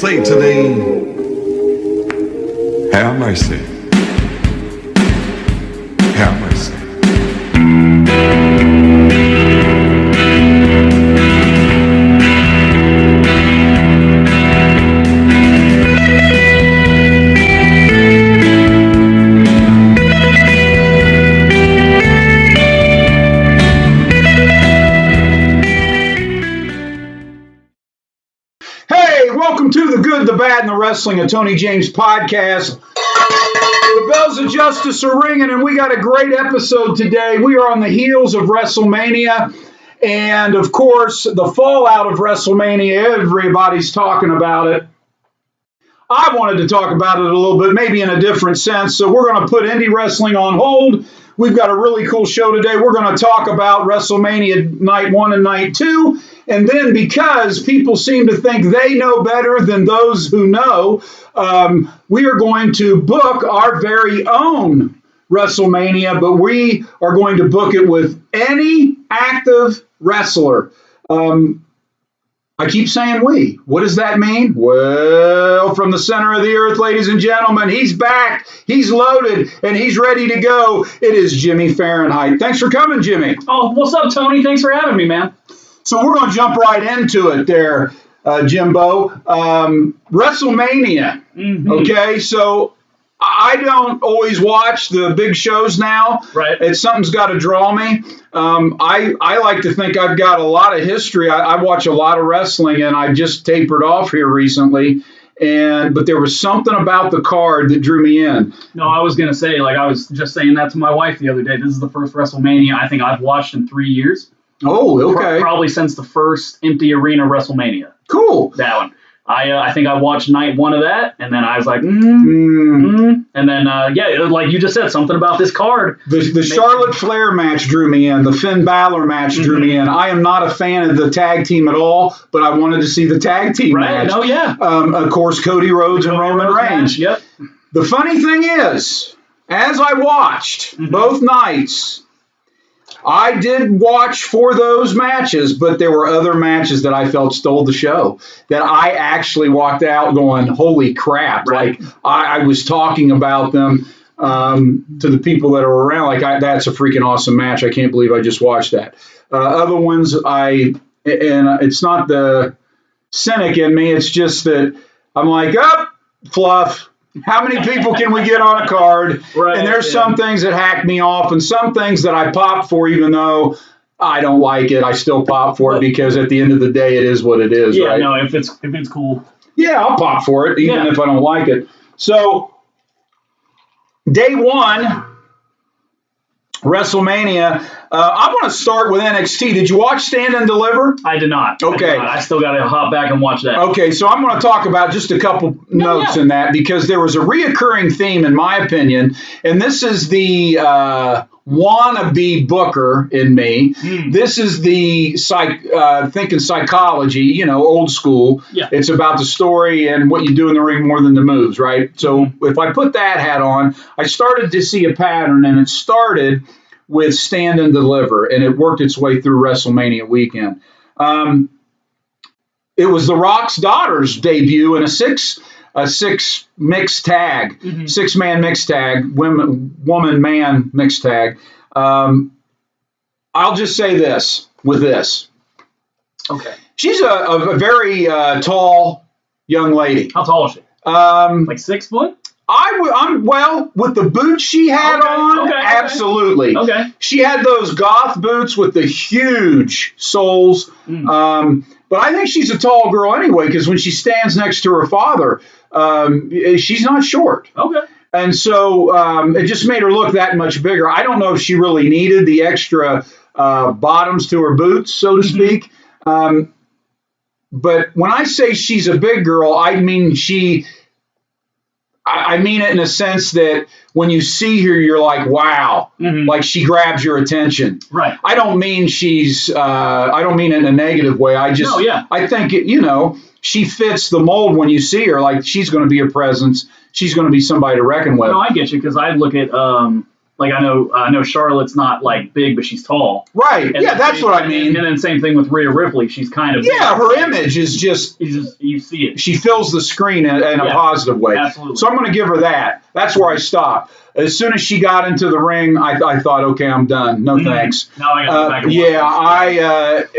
say to thee, have mercy, have mercy. Welcome to the Good, the Bad, and the Wrestling of Tony James podcast. The bells of justice are ringing, and we got a great episode today. We are on the heels of Wrestlemania, and of course, the fallout of Wrestlemania. Everybody's talking about it. I wanted to talk about it a little bit, maybe in a different sense. So we're going to put indie wrestling on hold. We've got a really cool show today. We're going to talk about WrestleMania Night 1 and Night 2. And then because people seem to think they know better than those who know, we are going to book our very own WrestleMania, but we are going to book it with any active wrestler. I keep saying we. What does that mean? Well, from the center of the earth, ladies and gentlemen, he's back, he's loaded, and he's ready to go. It is Jimmy Fahrenheit. Thanks for coming, Jimmy. Oh, what's up, Tony? Thanks for having me, man. So we're going to jump right into it there, Jimbo. WrestleMania, okay? So I don't always watch the big shows now. Right. Something's got to draw me. I like to think I've got a lot of history. I watch a lot of wrestling, and I just tapered off here recently. But there was something about the card that drew me in. No, I was going to say, I was just saying that to my wife the other day. This is the first WrestleMania I think I've watched in 3 years. Oh, okay. Probably since the first empty arena WrestleMania. Cool. That one. I think I watched night one of that, and then I was like, and then, like you just said, something about this card. The Charlotte Flair match drew me in. The Finn Balor match drew me in. I am not a fan of the tag team at all, but I wanted to see the tag team match. Oh, yeah. Of course, Cody Rhodes and Roman Reigns. Yep. The funny thing is, as I watched both nights, I did watch for those matches, but there were other matches that I felt stole the show, that I actually walked out going, holy crap. Right. Like, I was talking about them to the people that are around. Like, that's a freaking awesome match. I can't believe I just watched that. Other ones, and it's not the cynic in me. It's just that I'm like, fluff. How many people can we get on a card? Right, and there's some things that hack me off and some things that I pop for, even though I don't like it. I still pop for it because at the end of the day, it is what it is. Yeah, right? no, if it's cool. Yeah, I'll pop for it, even if I don't like it. So, day one, WrestleMania. I want to start with NXT. Did you watch Stand and Deliver? I did not. Okay. I still got to hop back and watch that. Okay, so I'm going to talk about just a couple notes in that, because there was a reoccurring theme, in my opinion, and this is the wannabe booker in me. This is the thinking psychology, old school. Yeah. It's about the story and what you do in the ring more than the moves, right? So if I put that hat on, I started to see a pattern, and it started with Stand and Deliver, and it worked its way through WrestleMania weekend. It was The Rock's daughter's debut in a six mixed tag, 6-man mixed tag, woman-man mixed tag. I'll just say this with this. Okay. She's a very tall young lady. How tall is she? Like 6 foot? I'm with the boots she had on, absolutely. Okay. She had those goth boots with the huge soles. But I think she's a tall girl anyway, because when she stands next to her father, she's not short. Okay. And so it just made her look that much bigger. I don't know if she really needed the extra bottoms to her boots, so to speak. But when I say she's a big girl, I mean I mean it in a sense that when you see her, you're like, wow, like she grabs your attention. Right. I don't mean I don't mean it in a negative way. I think, she fits the mold when you see her. Like, she's going to be a presence. She's going to be somebody to reckon with. No, I get you, because I look at Like I know Charlotte's not like big, but she's tall. Right. And Yeah, that's what I mean. And then same thing with Rhea Ripley. She's kind of yeah. Her image is just you see it. she fills the screen in a positive way. Absolutely. So I'm going to give her that. That's where I stopped. As soon as she got into the ring, I thought, okay, I'm done. No thanks. Now I got to go back and watch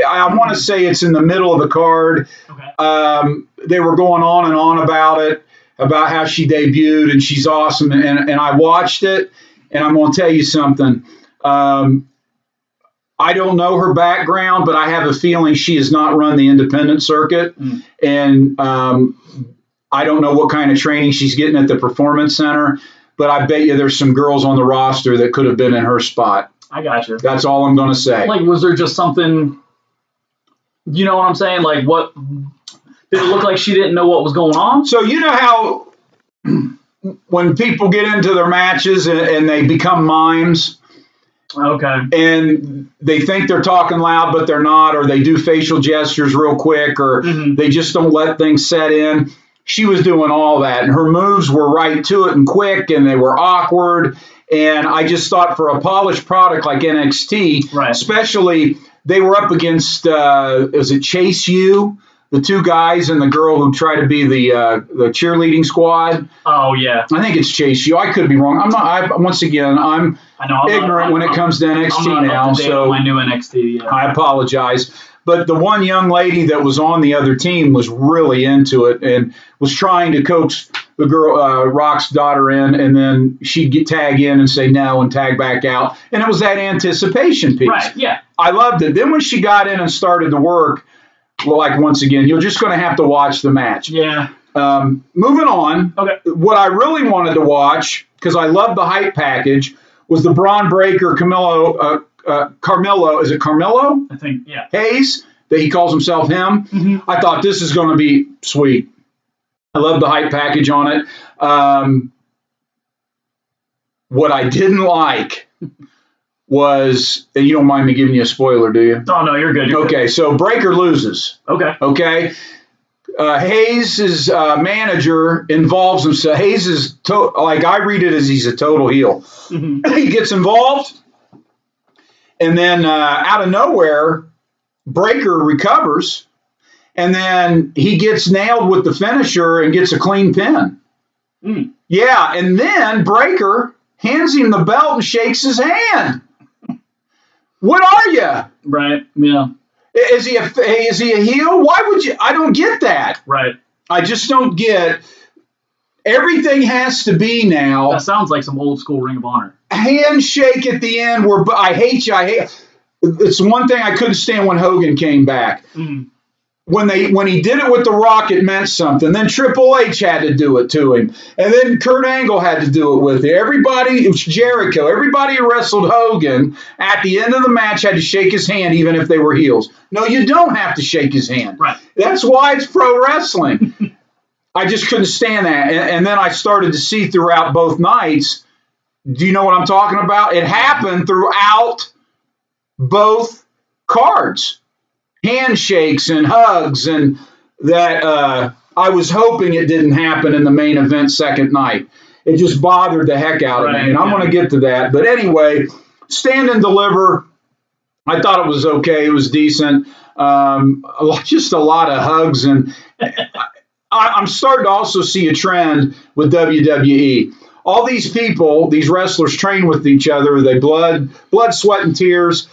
I want to say it's in the middle of the card. Okay. They were going on and on about it, about how she debuted and she's awesome. And I watched it, and I'm going to tell you something. I don't know her background, but I have a feeling she has not run the independent circuit. And I don't know what kind of training she's getting at the Performance Center, but I bet you there's some girls on the roster that could have been in her spot. I got you. That's all I'm going to say. Like, was there just something, you know what I'm saying? Like, what, did it look like she didn't know what was going on? So you know how when people get into their matches and they become mimes, Okay. and they think they're talking loud, but they're not, or they do facial gestures real quick, or they just don't let things set in. She was doing all that, and her moves were right to it and quick, and they were awkward. And I just thought for a polished product like NXT, Right. especially they were up against, is it Chase U? The two guys and the girl who try to be the cheerleading squad. Oh, yeah. I think it's Chase U. I could be wrong. I'm not. Once again, I'm ignorant when it comes to NXT now. So my new NXT. Yeah. I apologize. But the one young lady that was on the other team was really into it and was trying to coax the girl, Rock's daughter, in, and then she'd tag in and say no and tag back out. And it was that anticipation piece. Right. Yeah. I loved it. Then when she got in and started to work, well, like once again, you're just going to have to watch the match. Yeah. Moving on. Okay. What I really wanted to watch, because I love the hype package, was the Braun Breaker Carmelo. Is it Carmelo? I think, yeah. Hayes, that he calls himself him. Mm-hmm. I thought this is going to be sweet. I love the hype package on it. What I didn't like was, and you don't mind me giving you a spoiler, do you? Oh, no, you're good. You're Okay, so Breaker loses. Okay. Okay. Hayes' manager involves himself. Hayes is, like I read it as he's a total heel. Mm-hmm. He gets involved, and then out of nowhere, Breaker recovers, and then he gets nailed with the finisher and gets a clean pin. Mm. Yeah, and then Breaker hands him the belt and shakes his hand. What are you? Right. Yeah. Is he a heel? Why would you? I don't get that. Right. I just don't get. Everything has to be now. That sounds like some old school Ring of Honor. Handshake at the end where I hate you. It's one thing I couldn't stand when Hogan came back. Mm. When he did it with The Rock, it meant something. Then Triple H had to do it to him. And then Kurt Angle had to do it with him. Everybody, it was Jericho, everybody who wrestled Hogan at the end of the match had to shake his hand even if they were heels. No, you don't have to shake his hand. Right. That's why it's pro wrestling. I just couldn't stand that. And then I started to see throughout both nights. Do you know what I'm talking about? It happened throughout both cards. Handshakes and hugs, and that I was hoping it didn't happen in the main event second night. It just bothered the heck out of me, and I'm going to get to that. But anyway, Stand and Deliver, I thought it was okay. It was decent. Just a lot of hugs, and I'm starting to also see a trend with WWE. All these people, these wrestlers train with each other. They blood, sweat, and tears.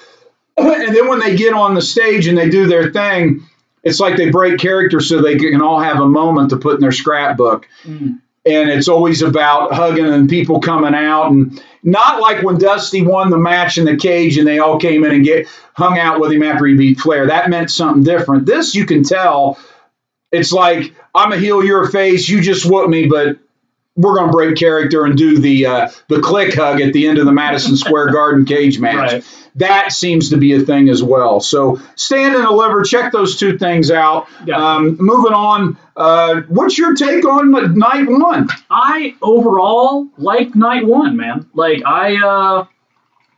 And then when they get on the stage and they do their thing, it's like they break character so they can all have a moment to put in their scrapbook. Mm. And it's always about hugging and people coming out. And not like when Dusty won the match in the cage and they all came in and hung out with him after he beat Flair. That meant something different. This, you can tell, it's like, I'm a heel, you're a face, you just whoop me, but we're going to break character and do the click hug at the end of the Madison Square Garden cage match. Right. That seems to be a thing as well. So Stand and Deliver, check those two things out. Yeah. Moving on, what's your take on night one? I overall like night one, man. Like I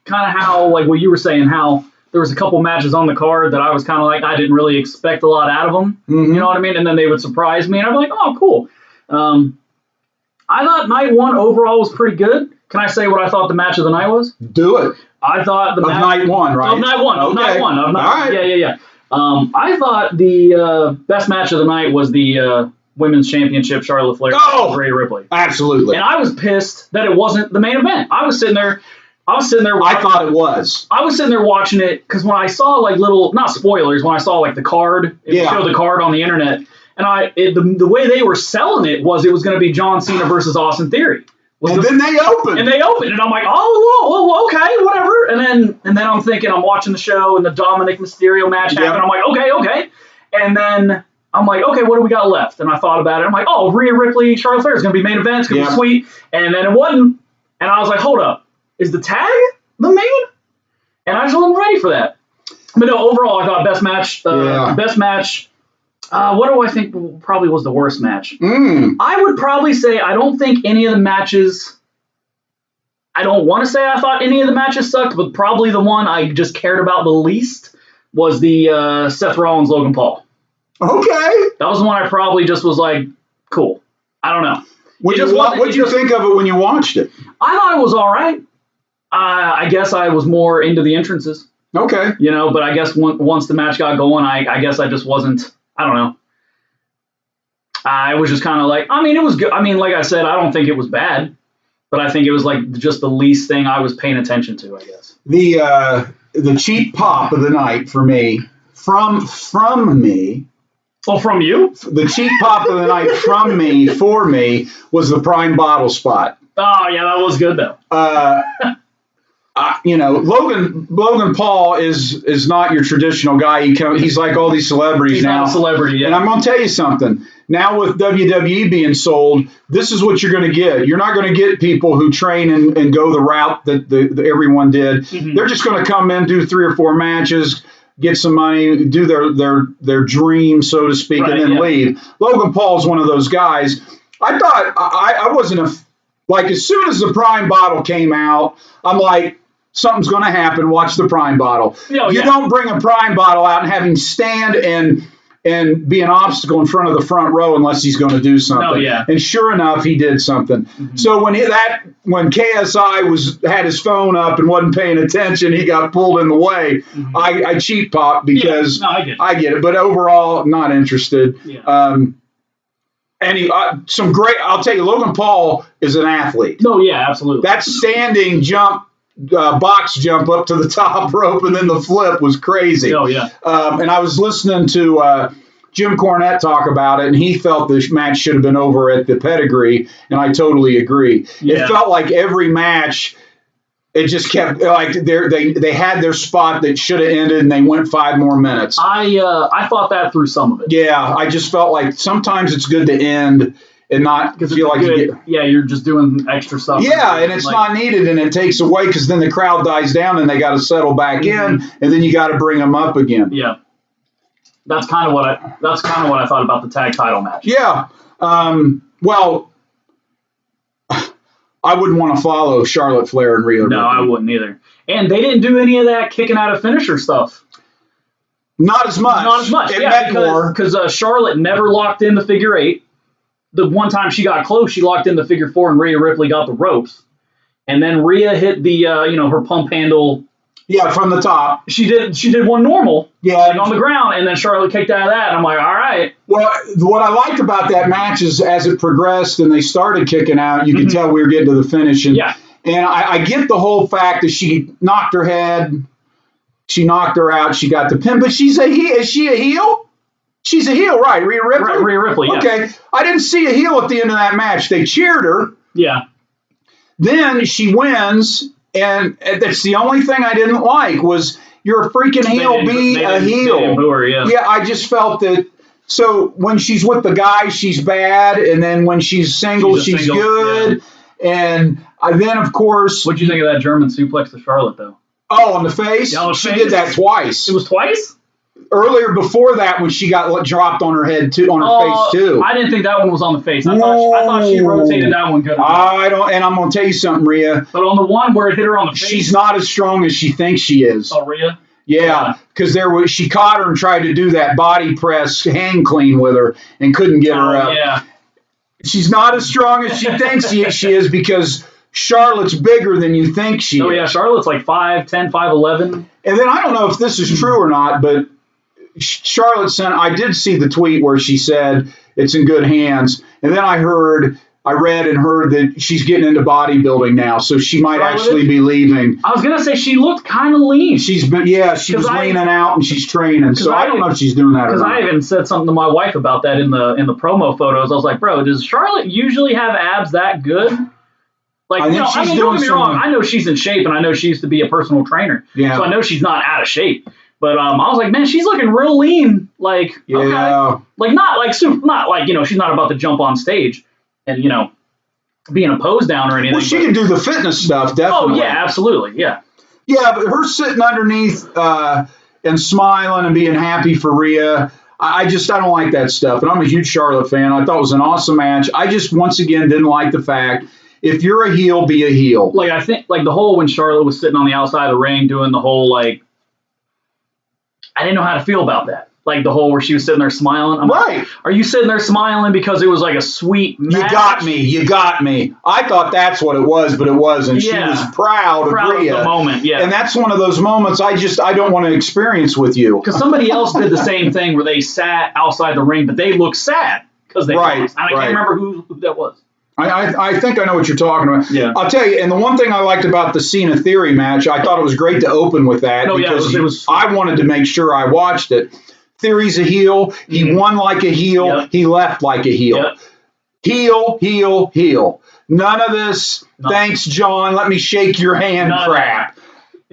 kind of how, like what you were saying, how there was a couple matches on the card that I was kind of like, I didn't really expect a lot out of them. Mm-hmm. You know what I mean? And then they would surprise me and I'd be like, oh, cool. I thought night one overall was pretty good. Can I say what I thought the match of the night was? Do it. I thought the Of night one, right? Of night one. Of night one. All right. Yeah. I thought the best match of the night was the women's championship, Charlotte Flair versus Rhea Ripley. Absolutely. And I was pissed that it wasn't the main event. I was sitting there. I thought it was. I was sitting there watching it because when I saw like little, not spoilers, when I saw like the card, it showed the card on the internet, and the way they were selling it was going to be John Cena versus Austin Theory. Then they opened. And I'm like, oh, okay, whatever. And then I'm thinking, I'm watching the show, and the Dominic Mysterio match happened. I'm like, okay. And then I'm like, okay, what do we got left? And I thought about it. I'm like, oh, Rhea Ripley, Charlotte Flair is going to be main event. It's going to be sweet. And then it wasn't. And I was like, hold up. Is the tag the main? And I just wasn't ready for that. But no, overall, I thought best match. What do I think probably was the worst match? I would probably say I don't think any of the matches. I don't want to say I thought any of the matches sucked, but probably the one I just cared about the least was the Seth Rollins Logan Paul. Okay. That was the one I probably just was like, cool. I don't know. What did you think of it when you watched it? I thought it was all right. I guess I was more into the entrances. Okay. But I guess once the match got going, I guess I just wasn't. I don't know. I was just kind of like, it was good. Like I said, I don't think it was bad, but I think it was like just the least thing I was paying attention to, I guess. The cheap pop of the night for me, from me. Oh, from you? The cheap pop of the night from me, for me, was the Prime bottle spot. Oh, yeah, that was good, though. Logan Paul is not your traditional guy. He's like all these celebrities He's now. Not a celebrity, yeah. And I'm going to tell you something. Now with WWE being sold, this is what you're going to get. You're not going to get people who train and go the route that everyone did. Mm-hmm. They're just going to come in, do 3 or 4 matches, get some money, do their dream, so to speak, and then leave. Logan Paul's one of those guys. I thought I wasn't as soon as the Prime bottle came out, I'm like, something's going to happen. Watch the Prime bottle. You don't bring a Prime bottle out and have him stand and be an obstacle in front of the front row unless he's going to do something. Oh, yeah. And sure enough, he did something. Mm-hmm. So when KSI had his phone up and wasn't paying attention, he got pulled in the way. Mm-hmm. I cheap pop because I get it. But overall, not interested. Yeah. I'll tell you, Logan Paul is an athlete. No, yeah, absolutely. That standing jump, box jump up to the top rope and then the flip was crazy. Oh, yeah. And I was listening to Jim Cornette talk about it, and he felt the match should have been over at the Pedigree, and I totally agree. Yeah. It felt like every match, it just kept like they had their spot that should have ended, and they went 5 more minutes. I thought that through some of it. Yeah, I just felt like sometimes it's good to end and not feel like you're just doing extra stuff. Yeah, and it's not needed, and it takes away because then the crowd dies down, and they got to settle back in, and then you got to bring them up again. Yeah, that's kind of what I thought about the tag title match. Yeah, well, I wouldn't want to follow Charlotte Flair and Rhea. No, I wouldn't either. And they didn't do any of that kicking out of finisher stuff. Not as much. Because Charlotte never locked in the figure 8. The one time she got close, she locked in the figure 4, and Rhea Ripley got the ropes. And then Rhea hit the her pump handle. Yeah, from the top. She did one normal. Yeah, on the ground, and then Charlotte kicked out of that. And I'm like, all right. Well, what I liked about that match is as it progressed and they started kicking out, you could tell we were getting to the finish. And I get the whole fact that she knocked her head, she knocked her out, she got the pin, but she's a heel. Is she a heel? She's a heel, right? Rhea Ripley? Right, Rhea Ripley, yeah. Okay. I didn't see a heel at the end of that match. They cheered her. Yeah. Then she wins, and that's the only thing I didn't like was you're a freaking heel, be a heel. Yeah, I just felt that. So when she's with the guy, she's bad, and then when she's single, she's good. Yeah. And then, of course... What'd you think of that German suplex to Charlotte, though? Oh, on the face? Yeah, she did that twice. It was twice? Earlier before that, when she got dropped on her head too, on her face too. I didn't think that one was on the face. I thought she rotated that one good. And I'm gonna tell you something, Rhea. But on the one where it hit her on the face, she's not as strong as she thinks she is. Oh, Rhea? Yeah, because she caught her and tried to do that body press hang clean with her and couldn't get her up. Yeah. She's not as strong as she thinks she is because Charlotte's bigger than you think she is. Oh, yeah, Charlotte's like 5'10", 5'11". And then I don't know if this is true or not, but Charlotte sent, I did see the tweet where she said it's in good hands. And then I read and heard that she's getting into bodybuilding now, so she might actually be leaving. I was going to say she looked kind of lean. She was leaning out and she's training. So I don't know if she's doing that or not. Because I even said something to my wife about that in the promo photos. I was like, bro, does Charlotte usually have abs that good? Like, don't get me wrong. I know she's in shape, and I know she used to be a personal trainer. Yeah. So I know she's not out of shape. But I was like, man, she's looking real lean. Like, okay. Like, not like super, not like, she's not about to jump on stage and, be in a pose down or anything. Well, she can do the fitness stuff, definitely. Oh, yeah, absolutely. Yeah. Yeah, but her sitting underneath and smiling and being happy for Rhea, I don't like that stuff. And I'm a huge Charlotte fan. I thought it was an awesome match. I just, once again, didn't like the fact, if you're a heel, be a heel. Like, I think, like, the whole when Charlotte was sitting on the outside of the ring doing the whole, like, I didn't know how to feel about that. Like, the whole where she was sitting there smiling. I'm like, are you sitting there smiling because it was like a sweet match? You got me. I thought that's what it was, but it wasn't. Yeah. She was proud of Rhea. Of the moment, yeah. And that's one of those moments I don't want to experience with you. Because somebody else did the same thing where they sat outside the ring, but they looked sad because they lost. And I can't remember who that was. I think I know what you're talking about. Yeah. I'll tell you, and the one thing I liked about the Cena Theory match, I thought it was great to open with that because I wanted to make sure I watched it. Theory's a heel. He won like a heel. Yep. He left like a heel. Yep. Heel, heel, heel. None of this, thanks, John, let me shake your hand crap.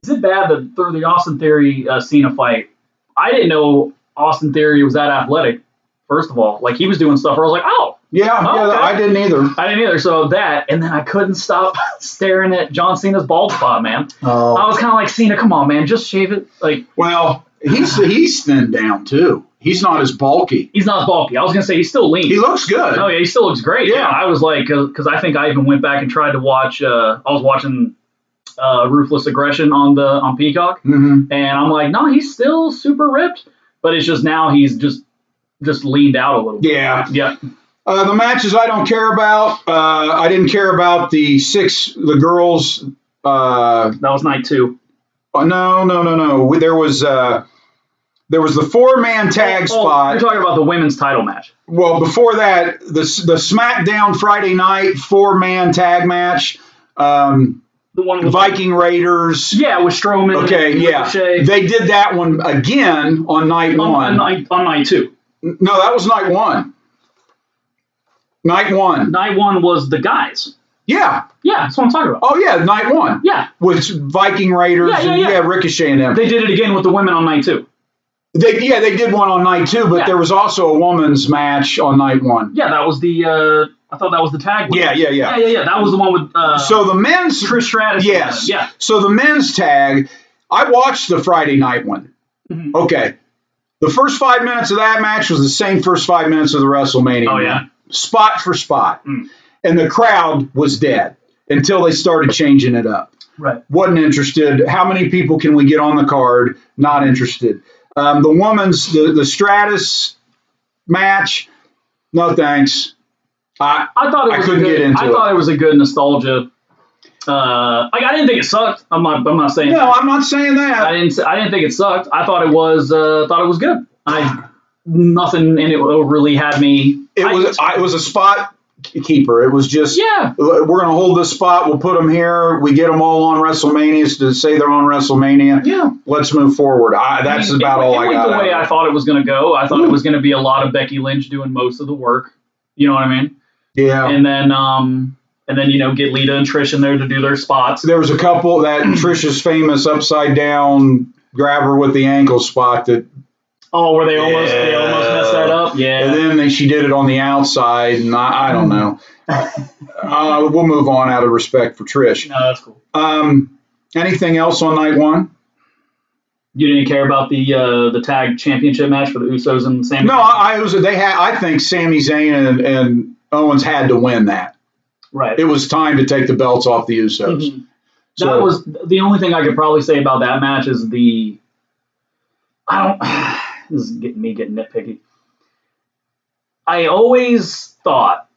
Is it bad that through the Austin Theory Cena fight, I didn't know Austin Theory was that athletic, first of all. Like, he was doing stuff where I was like, oh. Yeah, okay. I didn't either. So that, and then I couldn't stop staring at John Cena's bald spot, man. Oh. I was kind of like, Cena, come on, man, just shave it. Like, well, he's thinned down too. He's not as bulky. He's not as bulky. I was gonna say he's still lean. He looks good. Oh yeah, he still looks great. Yeah, I was like, because I think I even went back and tried to watch. I was watching Ruthless Aggression on Peacock, and I'm like, no, he's still super ripped, but it's just now he's just leaned out a little bit. Yeah. The matches I don't care about. I didn't care about the girls. That was night 2. No. There was the 4-man tag spot. You're talking about the women's title match. Well, before that, the SmackDown Friday night 4-man tag match. The one with Viking Raiders. Yeah, with Strowman. Okay, and Ricochet. They did that one again on night 1. On night 2. No, that was night 1. Night 1. Night 1 was the guys. Yeah. Yeah, that's what I'm talking about. Oh, yeah, night 1. Yeah. With Viking Raiders and Ricochet and them. They did it again with the women on night 2. They did one on night 2, but there was also a women's match on night 1. Yeah, that was the, I thought that was the tag one. Yeah. That was the one with, so the men's. Trish Stratus. Yes. Yeah. So the men's tag, I watched the Friday night one. Mm-hmm. Okay. The first 5 minutes of that match was the same first 5 minutes of the WrestleMania. Oh, yeah. Spot for spot. And the crowd was dead until they started changing it up. Right. Wasn't interested. How many people can we get on the card? Not interested. The women's, the Stratus match, no thanks. I couldn't get into it. I thought it was a good nostalgia. I didn't think it sucked. I'm not saying. No, I'm not saying that. I didn't think it sucked. I thought it was good. Nothing in it really had me. It was a spot keeper. It was just, we're going to hold this spot. We'll put them here. We get them all on WrestleMania to say they're on WrestleMania. Yeah. Let's move forward. That's about all I got. The way I thought it was going to go. I thought it was going to be a lot of Becky Lynch doing most of the work. You know what I mean? Yeah. And then get Lita and Trish in there to do their spots. There was a couple that Trish's famous upside down grab her with the ankle spot that. Oh, where they almost messed that up? Yeah. And then she did it on the outside, and I don't know. We'll move on out of respect for Trish. No, that's cool. Anything else on night 1? You didn't care about the tag championship match for the Usos and Sami? No, I think Sami Zayn and Owens had to win that. Right. It was time to take the belts off the Usos. Mm-hmm. That was the only thing I could probably say about that match is this is getting nitpicky. I always thought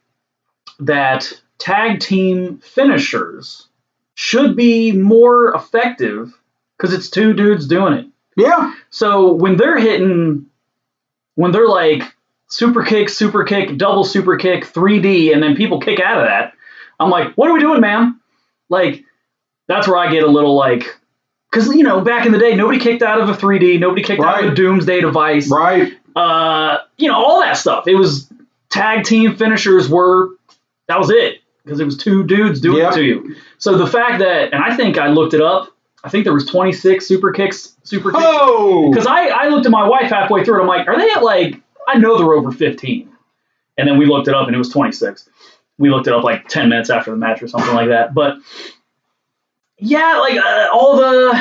that tag team finishers should be more effective because it's two dudes doing it. Yeah. So when they're like super kick, double super kick, 3D, and then people kick out of that, I'm like, what are we doing, man? Like, that's where I get a little like, because, back in the day, nobody kicked out of a 3D, nobody kicked out of a Doomsday device. Right. All that stuff. It was tag team finishers that was it, because it was two dudes doing it to you. So the fact that, and I think I looked it up, I think there was 26 super kicks. Oh! Because I looked at my wife halfway through, and I'm like, are they at I know they're over 15. And then we looked it up, and it was 26. We looked it up 10 minutes after the match or something like that. But, yeah, all the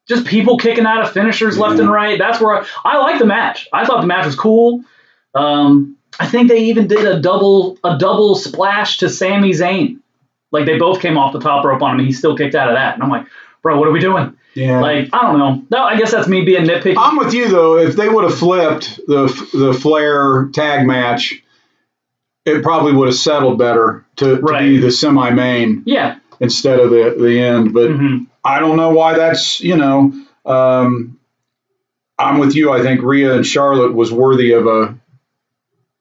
just people kicking out of finishers left and right. That's where I like the match. I thought the match was cool. I think they even did a double splash to Sami Zayn. They both came off the top rope on him, and he still kicked out of that. And I'm like, bro, what are we doing? Yeah. I don't know. No, I guess that's me being nitpicky. I'm with you, though. If they would have flipped the Flair tag match, it probably would have settled better to be the semi-main instead of the end. But I don't know why that's, I'm with you. I think Rhea and Charlotte was worthy of a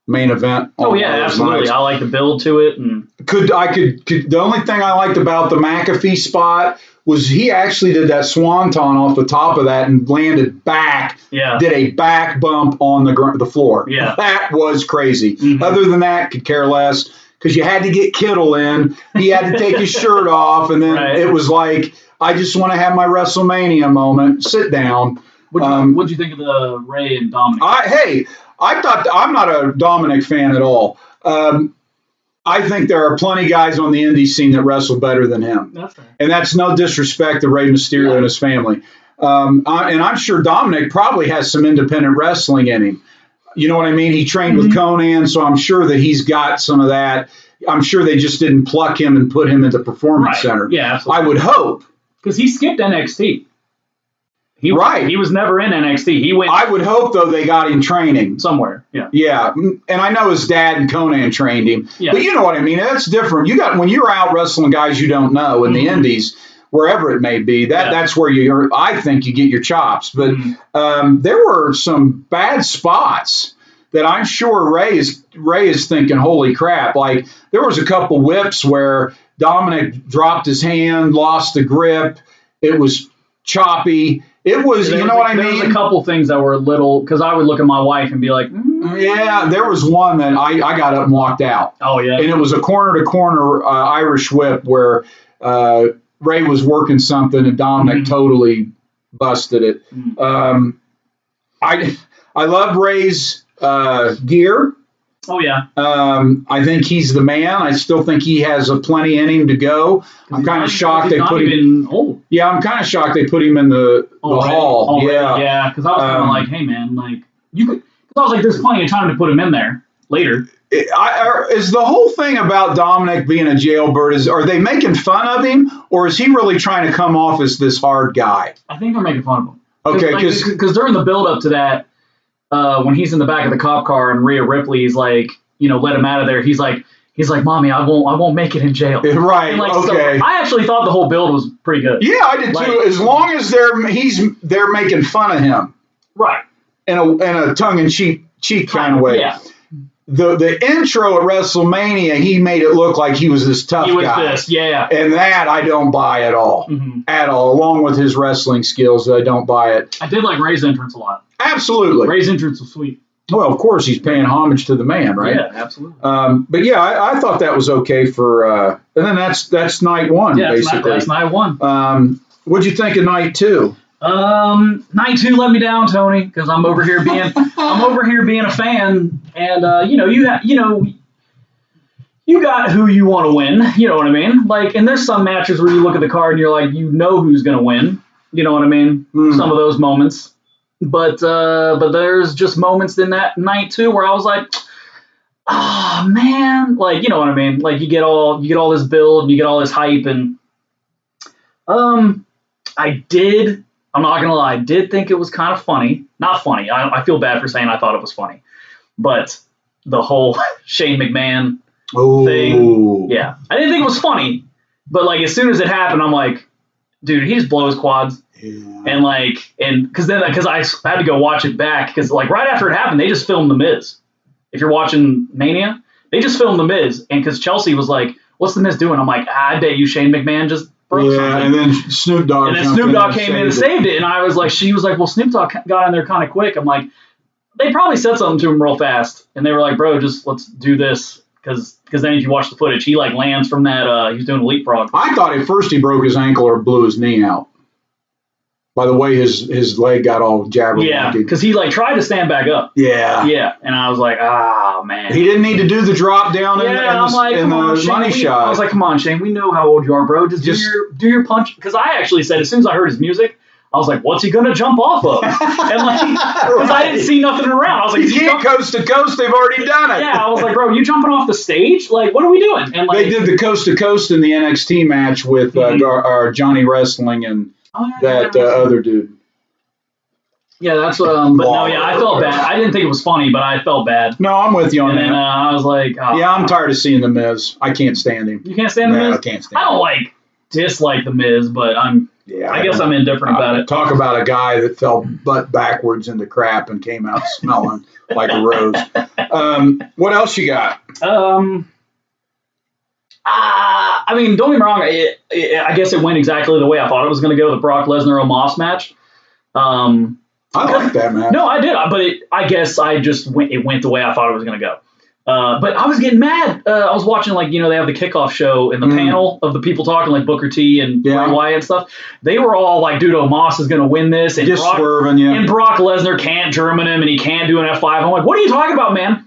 main event. Oh, yeah, absolutely. Nights. I like the build to it. And the only thing I liked about the McAfee spot was he actually did that swanton off the top of that and landed back. Yeah. Did a back bump on the floor. Yeah. That was crazy. Other than that, could care less, because you had to get Kittle in. He had to take his shirt off, and then it was like, I just want to have my WrestleMania moment. Sit down. What'd you think of the Ray and Dominic? I thought, I'm not a Dominic fan at all. I think there are plenty of guys on the indie scene that wrestle better than him. That's fair. And that's no disrespect to Rey Mysterio and his family. And I'm sure Dominic probably has some independent wrestling in him. You know what I mean? He trained with Conan, so I'm sure that he's got some of that. I'm sure they just didn't pluck him and put him at the Performance Center. Yeah, absolutely. I would hope. Because he skipped NXT. He was never in NXT. He went. I would hope, though, they got him training somewhere. Yeah. Yeah, and I know his dad and Conan trained him. Yeah. But you know what I mean. That's different. When you're out wrestling guys you don't know in the indies, wherever it may be, that's where I think you get your chops. But there were some bad spots that I'm sure Ray is thinking, holy crap! There was a couple whips where Dominic dropped his hand, lost the grip. It was choppy. It was, you know what I mean? There was a couple things that were a little, because I would look at my wife and be like, yeah, there was one that I got up and walked out. Oh, yeah. And it was a corner-to-corner Irish whip where Ray was working something and Dominic totally busted it. I love Ray's gear. Oh, yeah. I think he's the man. I still think he has plenty in him to go. I'm kind of shocked they put him. Old. Yeah, I'm kind of shocked they put him in the hall. Yeah, because I was kind of like, hey, man, you could. I was like, there's plenty of time to put him in there later. Is the whole thing about Dominic being a jailbird, are they making fun of him, or is he really trying to come off as this hard guy? I think they're making fun of him. Okay, because during the build-up to that, when he's in the back of the cop car and Rhea Ripley's like, let him out of there. He's like, Mommy, I won't make it in jail. Right. Okay. So I actually thought the whole build was pretty good. Yeah, I did too. As long as they're making fun of him. Right. In a tongue-in-cheek kind of way. Yeah. The intro at WrestleMania, he made it look like he was this tough guy. Yeah. And that I don't buy at all. At all. Along with his wrestling skills, I don't buy it. I did like Ray's entrance a lot. Absolutely. Ray's entrance was sweet. Well, of course, he's paying homage to the man, right? Yeah, absolutely. But yeah, I thought that was okay for, and then that's night one, basically. That's night one. What'd you think of night two? Night two let me down, Tony, because I'm over here being a fan, and you got who you want to win. You know what I mean? And there's some matches where you look at the card and you're like, you know who's gonna win. You know what I mean? Some of those moments. But there's just moments in that night too where I was like, oh man, you know what I mean? You get all this build, and you get all this hype, and I'm not gonna lie, I did think it was kind of funny. Not funny. I feel bad for saying I thought it was funny, but the whole Shane McMahon Oh. Yeah. I didn't think it was funny, but like as soon as it happened, I'm like, dude, he just blows quads. Yeah. And because I had to go watch it back because like right after it happened, they just filmed The Miz. If you're watching Mania, they just filmed The Miz, and because Chelsea was like, "What's The Miz doing?" I'm like, I bet you Shane McMahon just broke something. And then Snoop Dogg. Came in and saved it, and I was like, she was like, well, Snoop Dogg got in there kind of quick. I'm like, they probably said something to him real fast, and they were like, bro, just let's do this. Because then if you watch the footage, he like lands from that, he was doing a leapfrog. I thought at first he broke his ankle or blew his knee out. By the way, his leg got all jabberwocky. Yeah, because he like tried to stand back up. Yeah. Yeah, and I was like, oh, man. He didn't need to do the drop down in the Shane, money shot. I was like, come on, Shane, we know how old you are, bro. Just do your punch. Because I actually said, as soon as I heard his music, I was like, what's he going to jump off of? And like, because I didn't see nothing around. I was like, you can't coast to coast. They've already done it. Yeah, I was like, bro, you jumping off the stage? Like, what are we doing? And like, they did the coast to coast in the NXT match with Johnny Wrestling and other dude. Yeah, that's what. But no, yeah, I felt bad. I didn't think it was funny, but I felt bad. No, I'm with you on that. And I was like, oh, yeah, I'm tired of seeing The Miz. I can't stand him. You can't stand The Miz? I can't stand him. I don't like dislike The Miz, but I guess I'm indifferent about it. Talk about a guy that fell butt backwards into crap and came out smelling like a rose. What else you got? I mean, don't get me wrong. I guess it went exactly the way I thought it was going to go. The Brock Lesnar Omos match. I like that match. No, I did, but I guess it went the way I thought it was going to go. But I was getting mad. I was watching, like, they have the kickoff show and the panel of the people talking, like Booker T and Bray Wyatt and stuff. They were all like, dude, Omos is going to win this. And just swerving, yeah. And Brock Lesnar can't German him and he can't do an F5. I'm like, what are you talking about, man?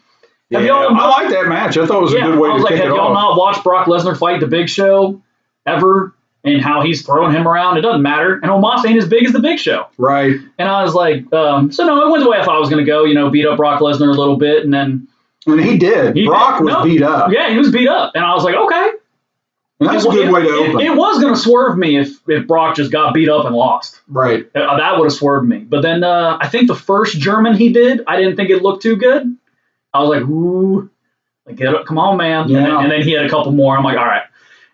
I like that match. I thought it was a good way to kick it off. Have y'all not watched Brock Lesnar fight the Big Show ever? And how he's throwing him around, it doesn't matter. And Omos ain't as big as the Big Show. Right. And I was like, so no, it went the way I thought it was going to go. Beat up Brock Lesnar a little bit, and then. And he did. Brock was beat up. Yeah, he was beat up. And I was like, okay. And that's a good way to open. It was going to swerve me if Brock just got beat up and lost. Right. That would have swerved me. But then I think the first German he did, I didn't think it looked too good. I was like, ooh, get up, come on, man. Yeah. And then he had a couple more. I'm like, all right.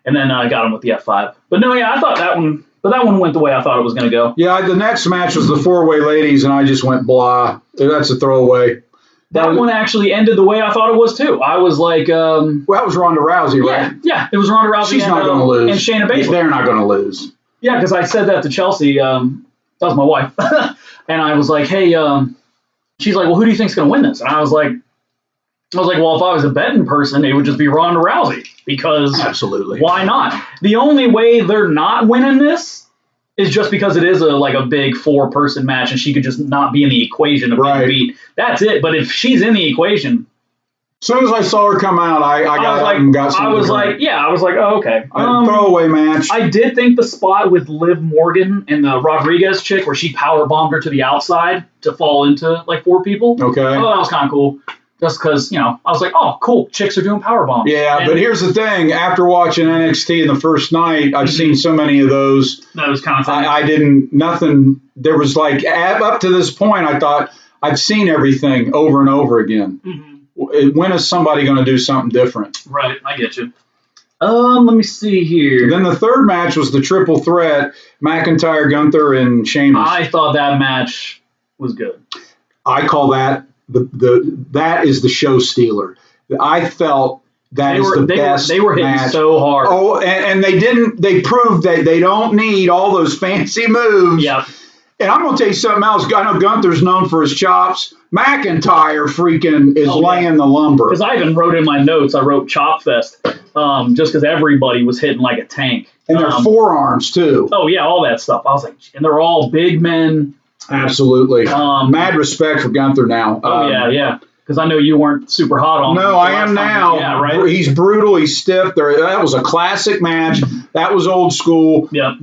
And then I got him with the F5. But no, yeah, I thought that one went the way I thought it was going to go. Yeah, the next match was the four-way ladies, and I just went blah. That's a throwaway. That one actually ended the way I thought it was, too. I was like... well, that was Ronda Rousey, right? Yeah, it was Ronda Rousey. She's not going to lose. And Shayna Baszler. They're not going to lose. Yeah, because I said that to Chelsea. That was my wife. And I was like, hey, she's like, well, who do you think's going to win this? And I was like, well, if I was a betting person, it would just be Ronda Rousey. Because absolutely, why not? The only way they're not winning this is just because it is a big 4-person match and she could just not be in the equation of being beat. That's it. But if she's in the equation, as soon as I saw her come out, I got some. I was like, oh, okay. Throwaway match. I did think the spot with Liv Morgan and the Rodriguez chick where she power bombed her to the outside to fall into like 4 people. Okay. Oh, that was kind of cool. Just because, I was like, oh, cool, chicks are doing power bombs. Yeah, but here's the thing. After watching NXT in the first night, I've seen so many of those. That was kind of funny. I didn't, nothing, there was like, up to this point, I thought, I've seen everything over and over again. Mm-hmm. When is somebody going to do something different? Right, I get you. Let me see here. Then the third match was the triple threat, McIntyre, Gunther, and Sheamus. I thought that match was good. I call that that is the show stealer. I felt that is the best. They were hitting match. So hard. Oh, and they proved that they don't need all those fancy moves. Yeah. And I'm going to tell you something else. I know Gunther's known for his chops. McIntyre freaking is laying the lumber. Because I even wrote in my notes, I wrote Chop Fest, just because everybody was hitting like a tank. And their forearms, too. Oh, yeah, all that stuff. I was like, and they're all big men. Absolutely. Mad respect for Gunther now. Yeah. Because I know you weren't super hot on him. No, I am now. Yeah, right? He's brutal. He's stiff. That was a classic match. That was old school. Yep.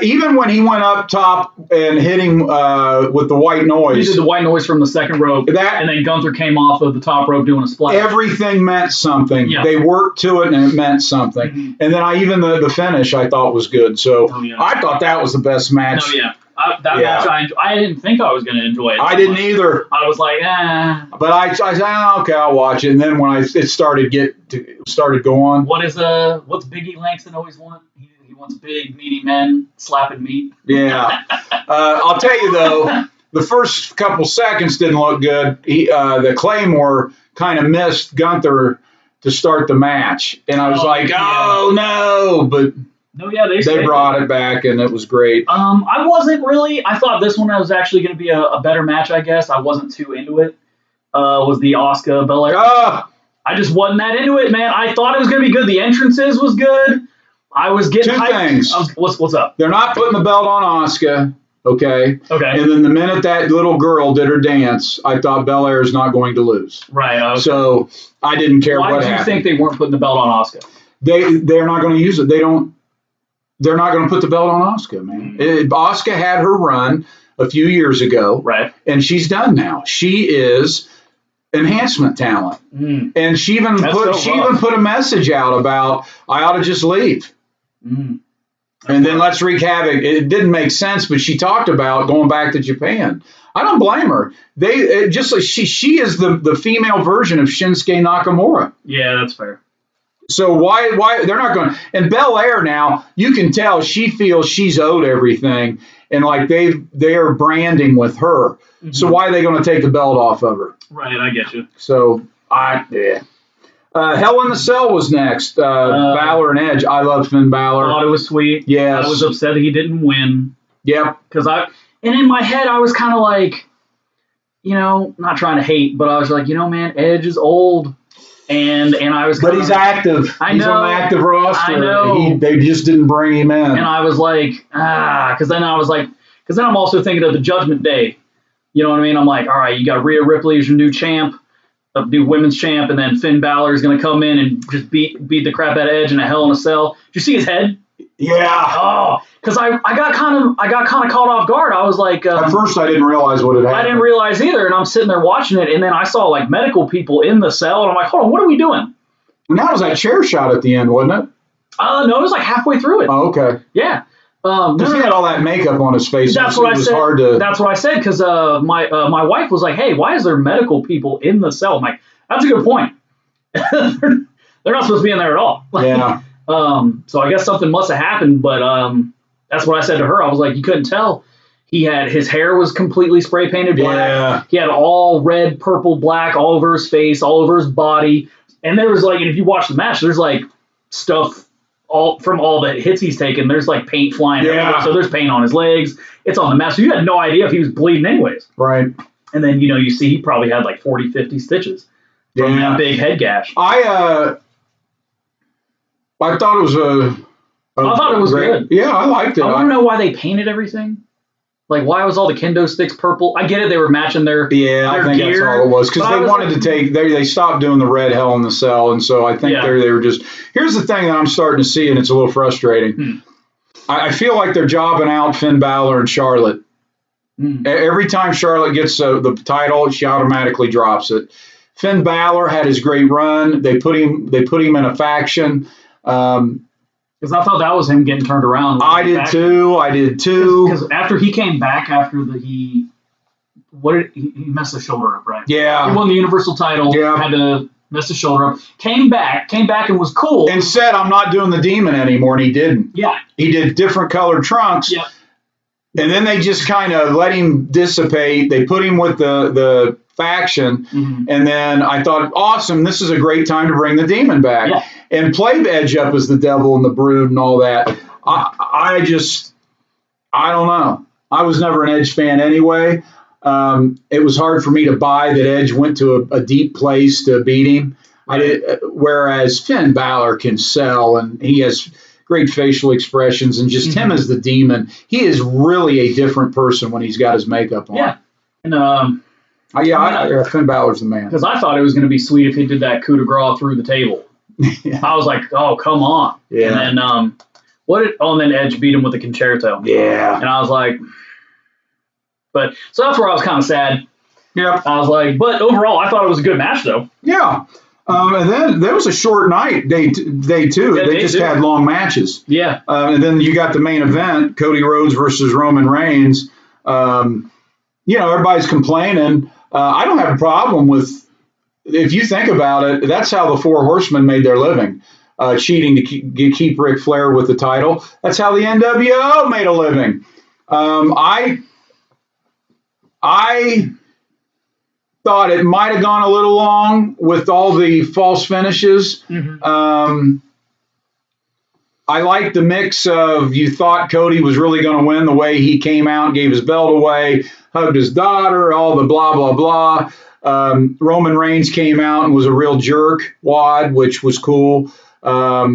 Even when he went up top and hit him with the white noise. He did the white noise from the second rope. And then Gunther came off of the top rope doing a splash. Everything meant something. Yeah. They worked to it, and it meant something. Mm-hmm. And then even the finish I thought was good. So I thought that was the best match. Oh, yeah. That match I didn't think I was going to enjoy it. I didn't either. I was like, eh. But I said, okay, I'll watch it. And then when it started going. What's Biggie Langston always want? He wants big, meaty men slapping meat. Yeah. I'll tell you, though, the first couple seconds didn't look good. The Claymore kind of missed Gunther to start the match. And I was oh, no. But no, yeah, they brought it back, and it was great. I wasn't really. I thought this one was actually going to be a better match, I guess. I wasn't too into it. Was the Asuka Belair. I just wasn't that into it, man. I thought it was going to be good. The entrances was good. I was getting Two hyped. things. What's up? They're not putting the belt on Asuka, okay? Okay. And then the minute that little girl did her dance, I thought Belair is not going to lose. Right. Okay. So I didn't care what happened. Why do you think they weren't putting the belt on Asuka? They're not going to use it. They're not going to put the belt on Asuka, man. Asuka had her run a few years ago, right? And she's done now. She is enhancement talent, and she even put a message out about I ought to just leave, and then let's wreak havoc. It didn't make sense, but she talked about going back to Japan. I don't blame her. Just like she is the female version of Shinsuke Nakamura. Yeah, that's fair. So why they're not going to? And Belair now, you can tell she feels she's owed everything, and like they are branding with her. Mm-hmm. So why are they going to take the belt off of her? Right, I get you. So Hell in the Cell was next. Balor and Edge. I love Finn Balor. I thought it was sweet. Yes. I was upset that he didn't win. Yep. And in my head I was kind of like, not trying to hate, but I was like, man, Edge is old. And I was But he's active. He's on the active roster. I know. They just didn't bring him in. And I was like, because then I'm also thinking of the Judgment Day. You know what I mean? I'm like, all right, you got Rhea Ripley as your new champ, new women's champ, and then Finn Balor is going to come in and just beat the crap out of Edge in a Hell in a Cell. Did you see his head? Yeah. Oh, because I got kind of caught off guard. I was like, at first I didn't realize what had happened. I didn't realize either, and I'm sitting there watching it, and then I saw like medical people in the cell, and I'm like, hold on, what are we doing? And that was that chair shot at the end, wasn't it? No, it was like halfway through it. Oh, okay. Yeah. Because he had all that makeup on his face. That's what I said. That's what I said because my wife was like, "Hey, why is there medical people in the cell?" I'm like, "That's a good point. They're not supposed to be in there at all." Yeah. So I guess something must have happened, but that's what I said to her. I was like, "You couldn't tell. His hair was completely spray painted black. Yeah. He had all red, purple, black all over his face, all over his body, and there was like, and if you watch the match, there's like stuff." From all the hits he's taken, there's like paint flying everywhere. So there's paint on his legs. It's on the mask. So you had no idea if he was bleeding anyways. Right. And then, you see he probably had like 40, 50 stitches from that big head gash. I thought it was I thought it was good. Yeah, I liked it. I want to know why they painted everything. Like, why was all the kendo sticks purple? I get it. They were matching their I think gear, that's all it was. Because they wanted to take, they stopped doing the red Hell in the Cell. And so I think they were just, here's the thing that I'm starting to see, and it's a little frustrating. I feel like they're jobbing out Finn Balor and Charlotte. Every time Charlotte gets the title, she automatically drops it. Finn Balor had his great run. They put him in a faction. Because I thought that was him getting turned around. I did too. Because after he came back, he messed his shoulder up, right? Yeah. He won the Universal title. Yeah. Had to mess his shoulder up. Came back and was cool. And said, I'm not doing the demon anymore, and he didn't. Yeah. He did different colored trunks. Yeah. And then they just kind of let him dissipate. They put him with the faction. And then I thought, awesome, this is a great time to bring the demon back. Yeah. And play Edge up as the devil and the brood and all that. I don't know. I was never an Edge fan anyway. It was hard for me to buy that Edge went to a deep place to beat him. Whereas Finn Balor can sell, and he has great facial expressions, and just him as the demon. He is really a different person when he's got his makeup on. Yeah. And Finn Balor's the man. Because I thought it was going to be sweet if he did that coup de grace through the table. I was like, oh, come on. Yeah. And then and then Edge beat him with the concerto. Yeah. And I was like, so that's where I was kind of sad. Yeah. I was like, but overall, I thought it was a good match though. Yeah. And then there was a short night, day two. Yeah, they just had long matches. Yeah. And then you got the main event, Cody Rhodes versus Roman Reigns. Everybody's complaining. I don't have a problem with, if you think about it, that's how the Four Horsemen made their living, cheating to keep Ric Flair with the title. That's how the NWO made a living. I thought it might have gone a little long with all the false finishes. Mm-hmm. I like the mix of, you thought Cody was really going to win the way he came out and gave his belt away, hugged his daughter, all the blah, blah, blah. Roman Reigns came out and was a real jerk wad, which was cool. I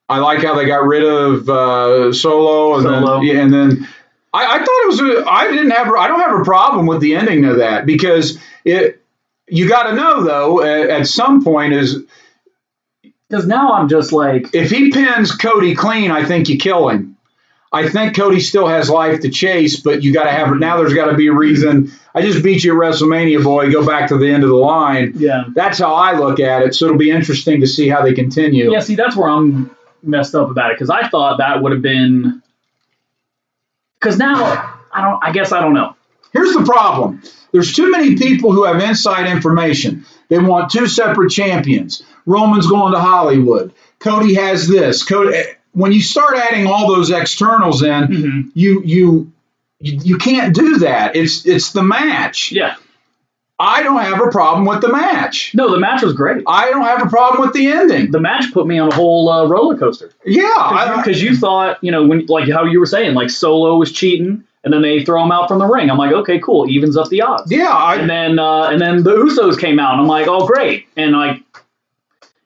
like how they got rid of Solo. And then I thought it was, I don't have a problem with the ending of that, because you got to know, though, at some point is, because now I'm just like, if he pins Cody clean, I think you kill him. I think Cody still has life to chase, but you got to have, now there's got to be a reason. I just beat you at WrestleMania, boy. Go back to the end of the line. Yeah. That's how I look at it. So it'll be interesting to see how they continue. Yeah, see, that's where I'm messed up about it, because I thought that would have been, because now I guess I don't know. Here's the problem. There's too many people who have inside information. They want two separate champions. Roman's going to Hollywood. Cody has this. When you start adding all those externals in, you can't do that. It's the match. Yeah. I don't have a problem with the match. No, the match was great. I don't have a problem with the ending. The match put me on a whole roller coaster. Yeah. Because you thought, when, like how you were saying, like Solo was cheating, and then they throw him out from the ring. I'm like, okay, cool, evens up the odds. Yeah. And then the Usos came out, and I'm like, oh, great. And then,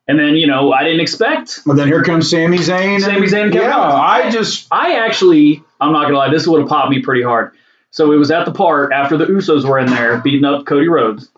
I didn't expect. Well, then here comes Sami Zayn. Sami Zayn came out. I actually, I'm not going to lie, this would have popped me pretty hard. So it was at the part after the Usos were in there beating up Cody Rhodes.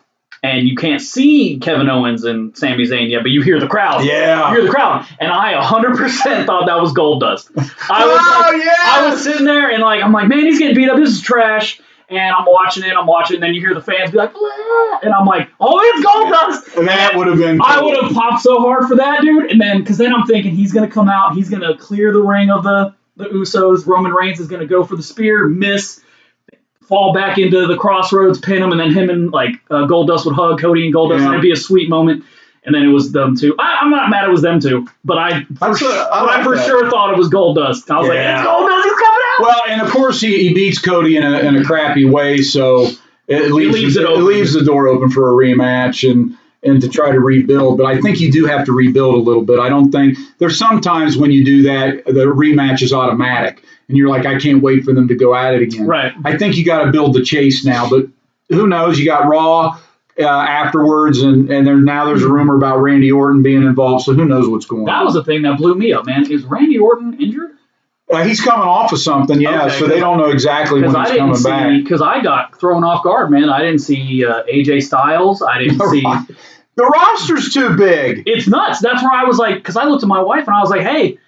And you can't see Kevin Owens and Sami Zayn yet, but you hear the crowd. Yeah. You hear the crowd. And I 100% thought that was Goldust. I was sitting there and I'm like, man, he's getting beat up. This is trash. And I'm watching it. And then you hear the fans be like, blah, and I'm like, oh, it's Goldust. And that would have been cool. I would have popped so hard for that, dude. And then, because then I'm thinking he's going to come out. He's going to clear the ring of the Usos. Roman Reigns is going to go for the spear, miss, fall back into the crossroads, pin him, and then him and Goldust would hug Cody and Goldust, and it'd be a sweet moment. And then it was them two. I'm not mad it was them two, but I for sure thought it was Goldust. I was like, it's Goldust, he's coming out. Well, and of course he beats Cody in a crappy way, so it leaves the door open for a rematch and to try to rebuild. But I think you do have to rebuild a little bit. I don't think there's sometimes when you do that, the rematch is automatic. And you're like, I can't wait for them to go at it again. Right. I think you got to build the chase now, but who knows? You got Raw afterwards, and there's a rumor about Randy Orton being involved, so who knows what's going on. That was the thing that blew me up, man. Is Randy Orton injured? He's coming off of something, okay, so they don't know exactly when he's coming back. Because I got thrown off guard, man. I didn't see AJ Styles. I didn't see... The roster's too big. It's nuts. That's where I was like, because I looked at my wife and I was like, hey...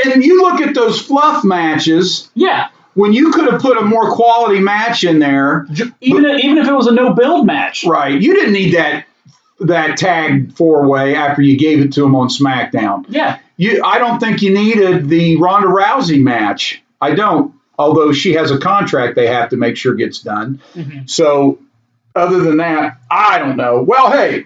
And you look at those fluff matches. Yeah. When you could have put a more quality match in there. Even if it was a no-build match. Right. You didn't need that tag four-way after you gave it to him on SmackDown. Yeah. I don't think you needed the Ronda Rousey match. I don't. Although she has a contract they have to make sure gets done. Mm-hmm. So other than that, I don't know. Well, hey.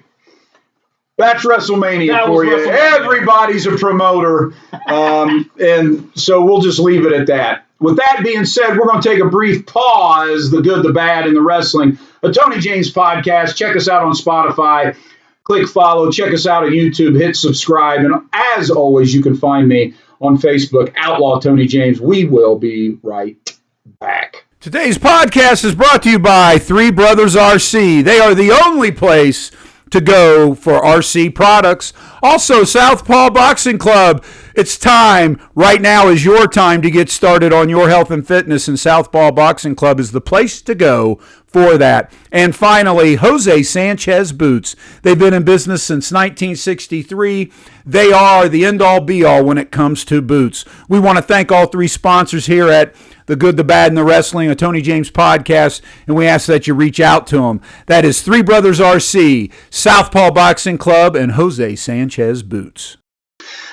That's WrestleMania for you. Everybody's a promoter. And so we'll just leave it at that. With that being said, we're going to take a brief pause, the good, the bad, and the wrestling. A Tony James podcast. Check us out on Spotify. Click follow. Check us out on YouTube. Hit subscribe. And as always, you can find me on Facebook, Outlaw Tony James. We will be right back. Today's podcast is brought to you by Three Brothers RC. They are the only place to go for RC products. Also, Southpaw Boxing Club. It's time. Right now is your time to get started on your health and fitness, and Southpaw Boxing Club is the place to go for that. And finally, Jose Sanchez Boots. They've been in business since 1963. They are the end-all, be-all when it comes to boots. We want to thank all three sponsors here at The Good, the Bad, and the Wrestling, a Tony James podcast, and we ask that you reach out to them. That is Three Brothers RC, Southpaw Boxing Club, and Jose Sanchez Boots.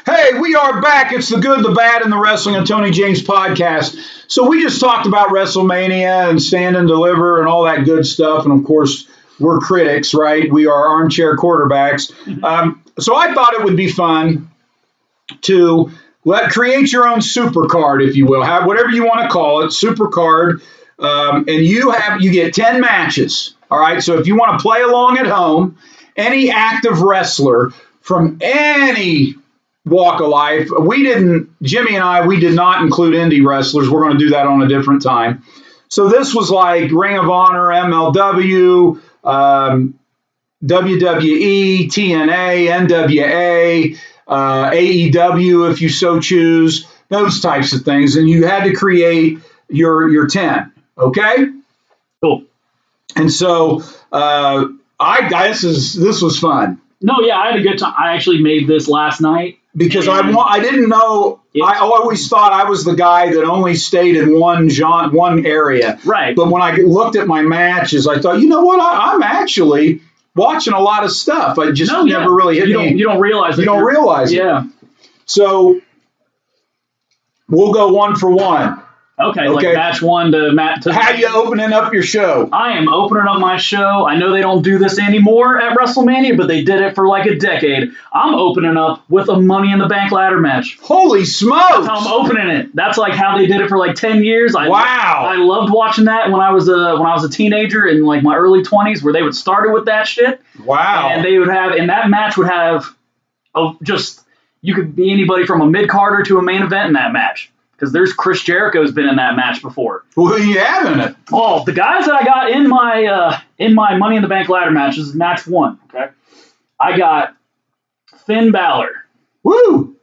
Hey, we are back. It's The Good, the Bad, and the Wrestling, a Tony James podcast. So we just talked about WrestleMania and Stand and Deliver and all that good stuff. And, of course, we're critics, right? We are armchair quarterbacks. So I thought it would be fun to create your own super card, if you will. Have whatever you want to call it, super card. And you get 10 matches. All right. So if you want to play along at home, any active wrestler from any walk of life. Jimmy and I, we did not include indie wrestlers. We're going to do that on a different time. So this was like Ring of Honor, MLW, WWE, TNA, NWA, AEW, if you so choose, those types of things. And you had to create your 10. Okay? Cool. And so this was fun. No, yeah, I had a good time. I actually made this last night. Because I didn't know, I always thought I was the guy that only stayed in one area. Right. But when I looked at my matches, I thought, you know what, I'm actually watching a lot of stuff. I just never really hit me. You don't realize it. You don't realize it. Yeah. So we'll go one for one. Okay, like match one to match. How you opening up your show? I am opening up my show. I know they don't do this anymore at WrestleMania, but they did it for like a decade. I'm opening up with a Money in the Bank ladder match. Holy smokes! That's how I'm opening it. That's like how they did it for like 10 years. Wow! I loved watching that when I was a teenager in like my early 20s, where they would start it with that shit. Wow! And they would have, and that match would have, you could be anybody from a mid-carder to a main event in that match. Because there's Chris Jericho's been in that match before. Who are you having it? Oh, the guys that I got in my Money in the Bank ladder match, this is match one. Okay, I got Finn Balor. Woo!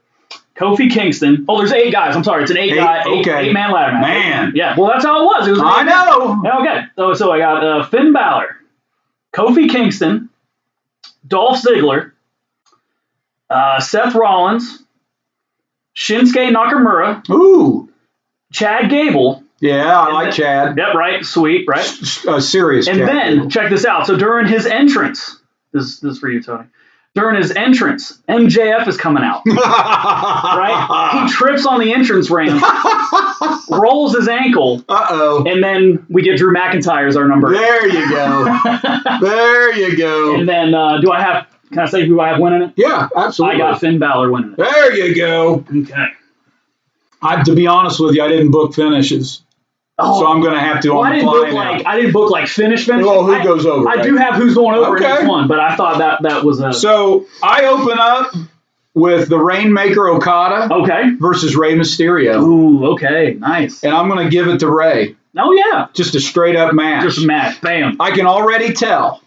Kofi Kingston. Oh, there's 8 guys. I'm sorry, it's an 8-man ladder match. Man, yeah. Well, that's how it was. I know. Okay, so I got Finn Balor, Kofi Kingston, Dolph Ziggler, Seth Rollins, Shinsuke Nakamura. Ooh. Chad Gable. Yeah, I like Chad. Yep, right. Sweet, right? Serious and Chad. And then, Gable. check this out. So during his entrance, this is for you, Tony. During his entrance, MJF is coming out. Right? He trips on the entrance ramp, rolls his ankle. Uh-oh. And then we get Drew McIntyre as our number. There you go. There you go. And then, can I say who I have winning it? Yeah, absolutely. I got Finn Balor winning it. There you go. Okay. To be honest with you, I didn't book finishes. So I'm going to have to on the fly now. I didn't book like finish. Well, who goes over? I do have who's going over in each one, but I thought that was a... So I open up with the Rainmaker Okada versus Rey Mysterio. Ooh, okay, nice. And I'm going to give it to Rey. Oh, yeah. Just a straight up match. Just a match, bam. I can already tell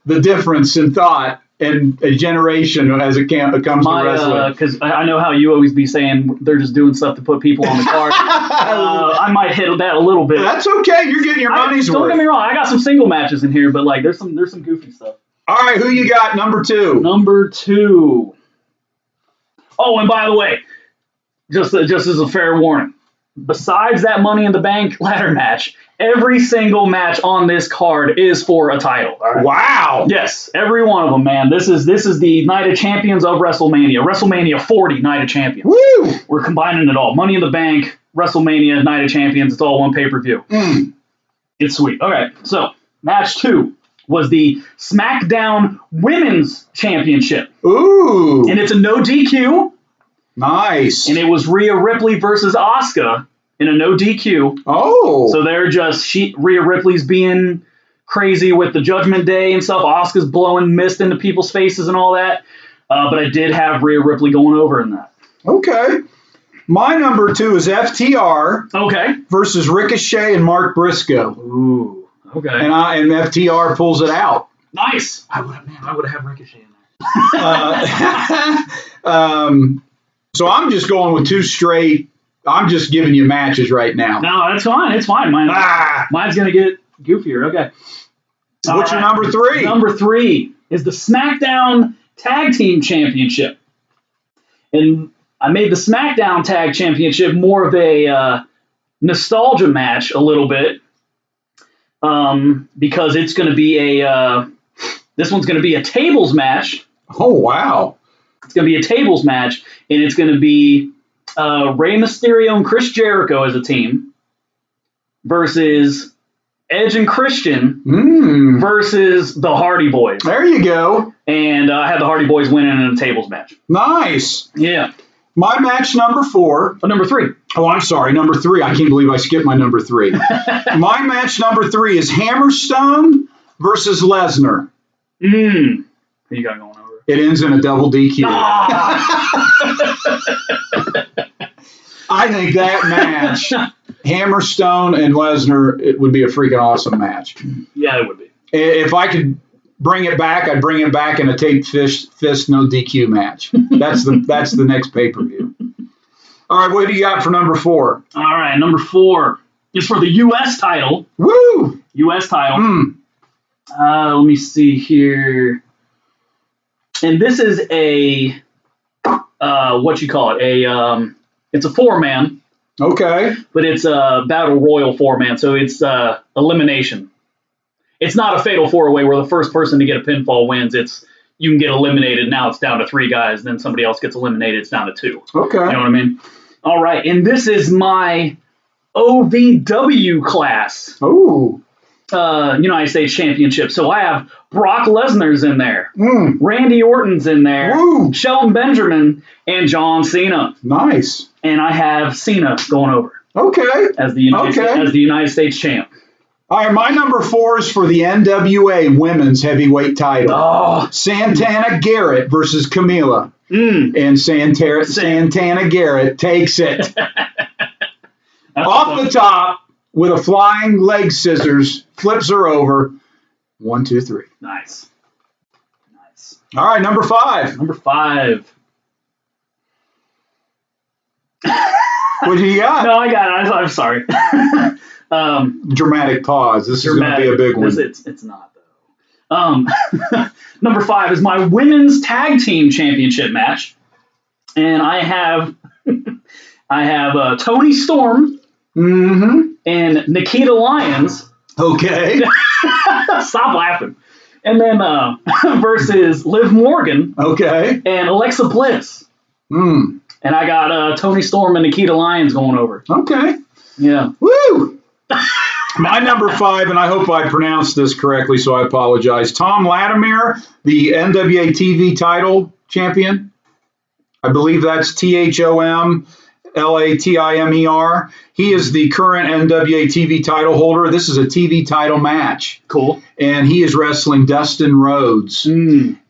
the difference in thought and a generation as it comes to wrestling. Because I know how you always be saying they're just doing stuff to put people on the card. I might hit that a little bit. That's okay. You're getting your money's worth. Don't get me wrong. I got some single matches in here, but like there's some goofy stuff. All right, who you got? Number 2. Number 2. Oh, and by the way, just as a fair warning, besides that Money in the Bank ladder match, every single match on this card is for a title. All right? Wow. Yes, every one of them, man. This is the Night of Champions of WrestleMania. WrestleMania 40 Night of Champions. Woo! We're combining it all. Money in the Bank, WrestleMania, Night of Champions. It's all one pay-per-view. It's sweet. Okay, so match 2 was the SmackDown Women's Championship. Ooh. And it's a no DQ. Nice. And it was Rhea Ripley versus Asuka in a no DQ. Oh. So they're Rhea Ripley's being crazy with the Judgment Day and stuff. Asuka's blowing mist into people's faces and all that. But I did have Rhea Ripley going over in that. Okay. My number 2 is FTR. Versus Ricochet and Mark Briscoe. Ooh. Okay. And FTR pulls it out. Nice. I would have had Ricochet in there. So I'm just going with 2 straight. I'm just giving you matches right now. No, that's fine. It's fine. Mine's gonna get goofier. Okay. What's your All right. number 3? Number 3 is the SmackDown Tag Team Championship. And I made the SmackDown Tag Championship more of a nostalgia match a little bit because it's going to be this one's going to be a tables match. Oh, wow. It's going to be a tables match, and it's going to be Rey Mysterio and Chris Jericho as a team versus Edge and Christian versus the Hardy Boys. There you go. And I had the Hardy Boys winning in a tables match. Nice. Yeah. My match number 4. Number 3. Oh, I'm sorry. Number 3. I can't believe I skipped my number 3. My match number 3 is Hammerstone versus Lesnar. Who you got going over? It ends in a double DQ. I think that match, Hammerstone and Lesnar, it would be a freaking awesome match. Yeah, it would be. If I could bring it back, I'd bring it back in a taped fist no DQ match. That's the next pay-per-view. All right, what do you got for number 4? All right, number 4 is for the U.S. title. Woo! U.S. title. Let me see here. And this is a, what you call it? It's a 4-man. Okay. But it's a battle royal 4-man, so it's elimination. It's not a fatal 4-way where the first person to get a pinfall wins. It's you can get eliminated. Now it's down to 3 guys. Then somebody else gets eliminated. It's down to 2. Okay. You know what I mean? All right. And this is my OVW class. Ooh. United States Championship. So I have Brock Lesnar's in there. Randy Orton's in there. Woo. Shelton Benjamin and John Cena. Nice. And I have Cena going over. Okay. As the United States champ. All right, my number 4 is for the NWA Women's Heavyweight title. Oh. Santana Garrett versus Camila. And Santana Garrett takes it. Off the top with a flying leg scissors, flips her over. 1, 2, 3. Nice. All right, number 5. Number 5. What do you got? No, I got it. I'm sorry. Dramatic pause. This is going to be a big one. It's not, though. Number 5 is my women's tag team championship match. And I have Toni Storm and Nikita Lyons. Okay. Stop laughing. And then versus Liv Morgan. Okay. And Alexa Bliss. And I got Toni Storm and Nikita Lyons going over. Okay. Yeah. Woo! My number 5, and I hope I pronounced this correctly, so I apologize. Tom Latimer, the NWA TV title champion. I believe that's ThomLatimer. He is the current NWA TV title holder. This is a TV title match. Cool. And he is wrestling Dustin Rhodes.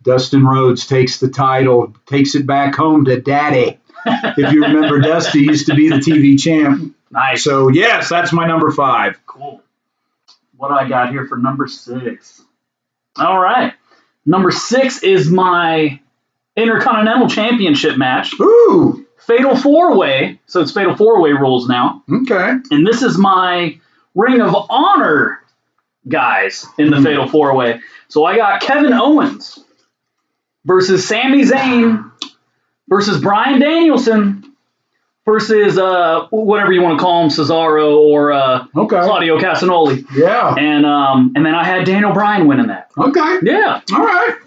Dustin Rhodes takes the title, takes it back home to Daddy. If you remember, Dusty used to be the TV champ. Nice. So, yes, that's my number 5. Cool. What I got here for number 6? All right. Number 6 is my Intercontinental Championship match. Ooh. Fatal 4-way. So it's Fatal 4-way rules now. Okay. And this is my Ring of Honor guys in the Fatal 4-way. So I got Kevin Owens versus Sami Zayn versus Bryan Danielson versus whatever you want to call him, Cesaro or Claudio Castagnoli. Yeah. And then I had Daniel Bryan winning that. Okay. Yeah. All right.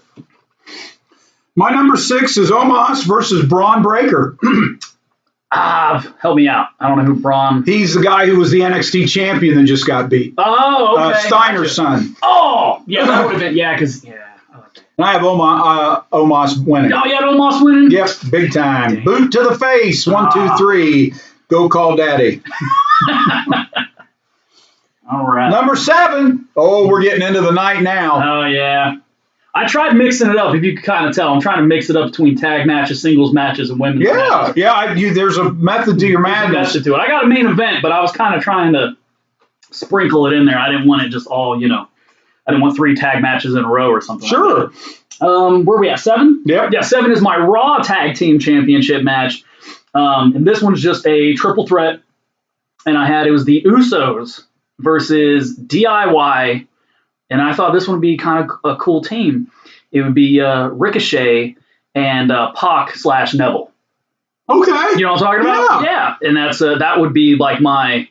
My number 6 is Omos versus Braun Breaker. Help me out. I don't know who Braun. He's the guy who was the NXT champion and just got beat. Oh, okay. Steiner's son. Oh, yeah, that would have been, because, I like that. And I have Omos winning. Oh, you had Omos winning? Yep, big time. Dang. Boot to the face. 1, 2, 3. Go call daddy. All right. Number 7. Oh, we're getting into the night now. Oh, yeah. I tried mixing it up, if you could kind of tell. I'm trying to mix it up between tag matches, singles matches, and women's matches. Yeah. There's a method to your madness. To it. I got a main event, but I was kind of trying to sprinkle it in there. I didn't want it just all, I didn't want 3 tag matches in a row or something Sure. like that. Where are we at? 7? Yep. Yeah, 7 is my Raw Tag Team Championship match. And this one's just a triple threat. And it was the Usos versus DIY, and I thought this one would be kind of a cool team. It would be Ricochet and Pac/Neville. Okay. You know what I'm talking about? Yeah. And that would be like my,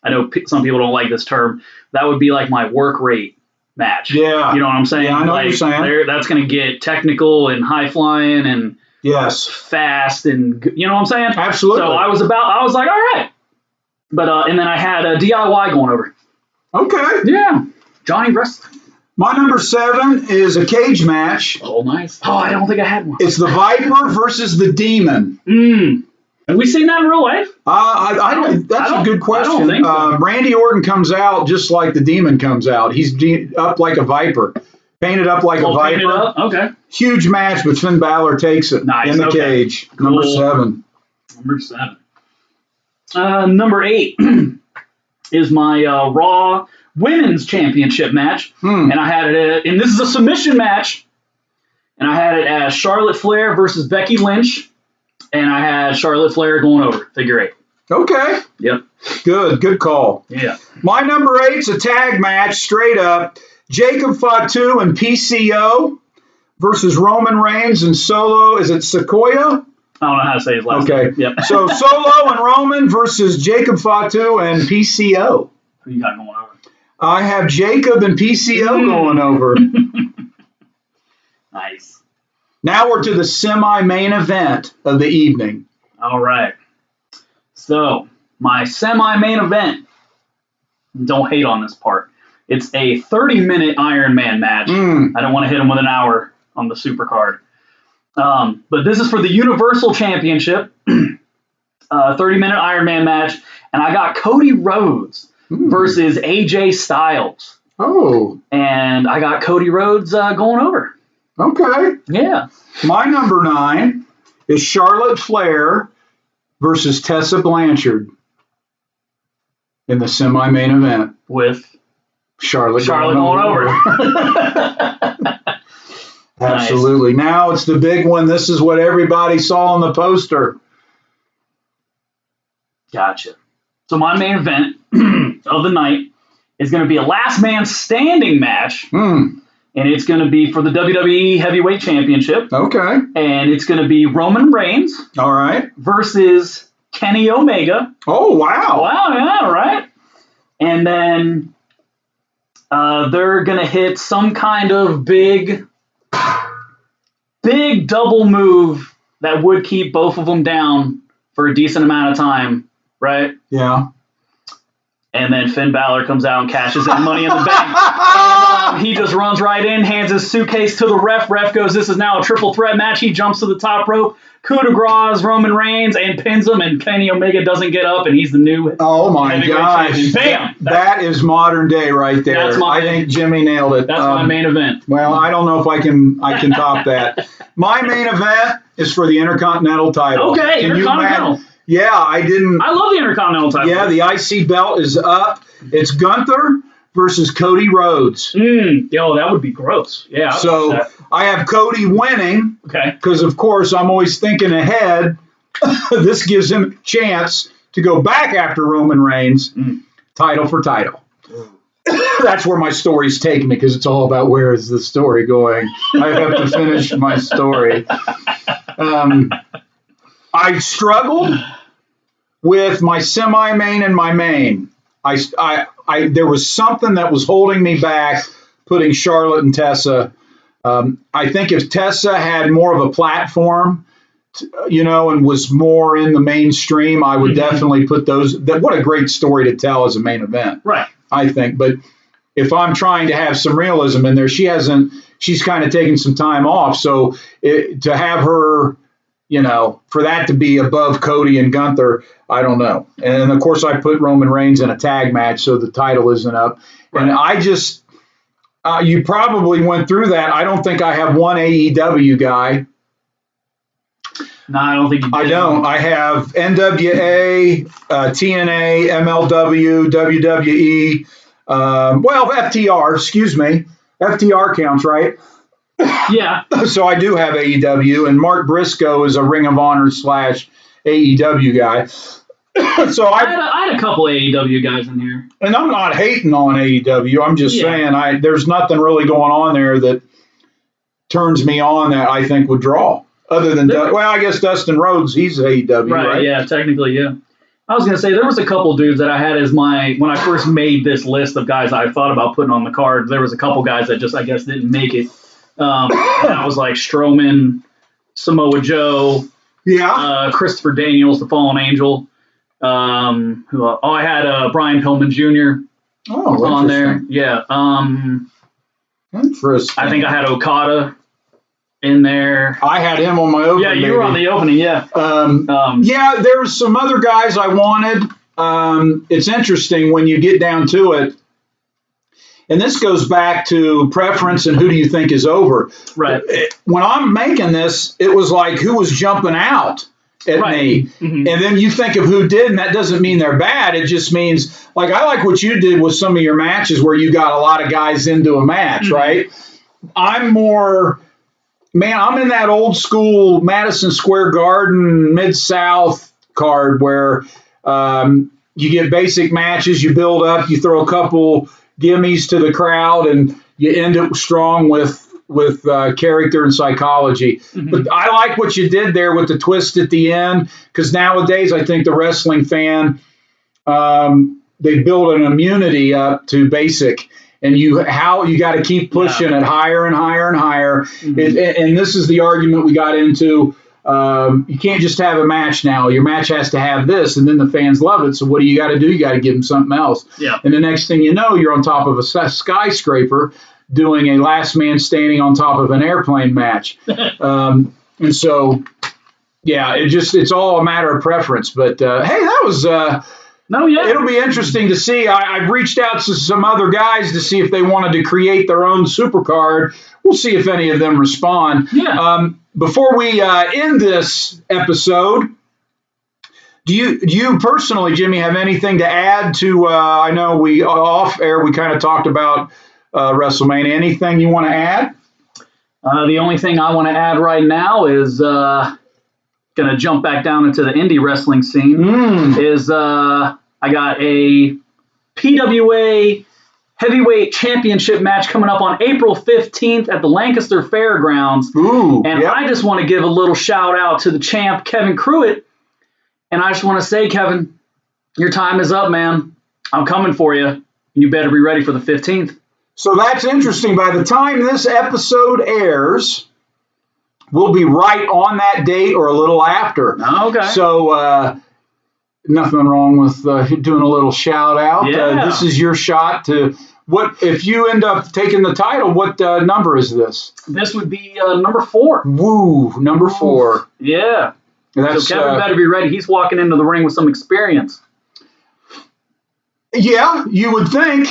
I know some people don't like this term, that would be like my work rate match. Yeah. You know what I'm saying? Yeah, I know what you're saying. That's going to get technical and high flying and fast and, you know what I'm saying? Absolutely. So I was like, all right. But, and then I had a DIY going over. Okay. Yeah. Johnny Wrestling. My number 7 is a cage match. Oh, nice. Oh, I don't think I had one. It's the Viper versus the Demon. Have we seen that in real life? That's a good question. I don't think so. Randy Orton comes out just like the Demon comes out. He's up like a Viper. Painted up like a Viper. Painted up? Okay. Huge match, but Finn Balor takes it in the cage. Cool. Number 7. Number 7. Number 8 is my Raw Women's Championship match. And I had it, and this is a submission match, and I had it as Charlotte Flair versus Becky Lynch, and I had Charlotte Flair going over, figure 8. Okay. Yep. Good call. Yeah. My number 8's a tag match, straight up. Jacob Fatu and PCO versus Roman Reigns and Solo. Is it Sequoia? I don't know how to say his last name. Okay. Yep. So Solo and Roman versus Jacob Fatu and PCO. Who you got going over? I have Jacob and PCO going over. Nice. Now we're to the semi-main event of the evening. All right. So, my semi-main event, don't hate on this part. It's a 30-minute Iron Man match. I don't want to hit him with an hour on the supercard. But this is for the Universal Championship, 30-minute Iron Man match, and I got Cody Rhodes versus AJ Styles. Oh. And I got Cody Rhodes going over. Okay. Yeah. My number 9 is Charlotte Flair versus Tessa Blanchard in the semi-main event. With Charlotte going over. Absolutely. Nice. Now it's the big one. This is what everybody saw on the poster. Gotcha. So my main event of the night is going to be a last man standing match. And it's going to be for the WWE Heavyweight Championship. Okay. And it's going to be Roman Reigns. All right. Versus Kenny Omega. Oh, wow. Wow, yeah, right. And then they're going to hit some kind of big double move that would keep both of them down for a decent amount of time, right? Yeah. And then Finn Balor comes out and cashes in Money in the Bank. And, he just runs right in, hands his suitcase to the ref. Ref goes, this is now a triple threat match. He jumps to the top rope, coup de grace Roman Reigns, and pins him. And Kenny Omega doesn't get up, and he's the new Oh, my gosh. Bam! That is modern day right there. I think Jimmy nailed it. That's my main event. Well, I don't know if I can top that. My main event is for the Intercontinental title. Okay, Intercontinental. Yeah, I didn't. I love the Intercontinental title. Yeah, the IC belt is up. It's Gunther versus Cody Rhodes. Yo, that would be gross. Yeah. So I have Cody winning. Okay. Because, of course, I'm always thinking ahead. This gives him a chance to go back after Roman Reigns, title for title. That's where my story's taking me, because it's all about where is the story going. I have to finish my story. I struggled with my semi-main and my main. There was something that was holding me back putting Charlotte and Tessa. I think if Tessa had more of a platform, and was more in the mainstream, I would definitely put those. What a great story to tell as a main event. Right. I think. But if I'm trying to have some realism in there, she's kind of taken some time off. So to have her, for that to be above Cody and Gunther, I don't know. And of course, I put Roman Reigns in a tag match, so the title isn't up. Right. And I just, you probably went through that. I don't think I have one AEW guy. No, I don't think you did. I don't. I have NWA, TNA, MLW, WWE, FTR, excuse me. FTR counts, right? Yeah. So I do have AEW, and Mark Briscoe is a Ring of Honor / AEW guy. So I had a couple AEW guys in here. And I'm not hating on AEW. I'm just saying there's nothing really going on there that turns me on that I think would draw. Other than, I guess Dustin Rhodes, he's AEW, right? Yeah, technically, yeah. I was going to say, there was a couple dudes that I had as when I first made this list of guys I thought about putting on the card, there was a couple guys that just, I guess, didn't make it. And I was like Strowman, Samoa Joe, Christopher Daniels, the Fallen Angel. I had Brian Pillman Jr. On there. Yeah. Interesting. I think I had Okada in there. I had him on my opening. Yeah, you were on the opening, yeah. There's some other guys I wanted. It's interesting when you get down to it. And this goes back to preference and who do you think is over. Right. When I'm making this, it was like who was jumping out at me. Mm-hmm. And then you think of who did, and that doesn't mean they're bad. It just means, like, I like what you did with some of your matches where you got a lot of guys into a match, right? I'm more, I'm in that old school Madison Square Garden, Mid-South card where you get basic matches, you build up, you throw a couple gimmies to the crowd, and you end it strong with character and psychology. Mm-hmm. But I like what you did there with the twist at the end, because nowadays I think the wrestling fan, they build an immunity up to basic, and you got to keep pushing it higher and higher and higher. Mm-hmm. And this is the argument we got into. You can't just have a match now. Your match has to have this, and then the fans love it. So what do you got to do? You got to give them something else. Yeah. And the next thing you know, you're on top of a skyscraper doing a last man standing on top of an airplane match. And so, it's all a matter of preference. But, hey, that was it'll be interesting to see. I've reached out to some other guys to see if they wanted to create their own supercard. We'll see if any of them respond. Yeah. Before we end this episode, do you personally, Jimmy, have anything to add to, I know we off air, we kind of talked about WrestleMania. Anything you want to add? The only thing I want to add right now is going to jump back down into the indie wrestling scene. I got a PWA heavyweight championship match coming up on April 15th at the Lancaster Fairgrounds. I just want to give a little shout out to the champ, Kevin Pruitt. And I just want to say, Kevin, your time is up, man. I'm coming for you. You better be ready for the 15th. So that's interesting. By the time this episode airs, we'll be right on that date or a little after. Okay. So nothing wrong with doing a little shout out. Yeah. This is your shot to what if you end up taking the title. What number is this? This would be number 4. Woo, number 4. Yeah. So Kevin better be ready. He's walking into the ring with some experience. Yeah, you would think.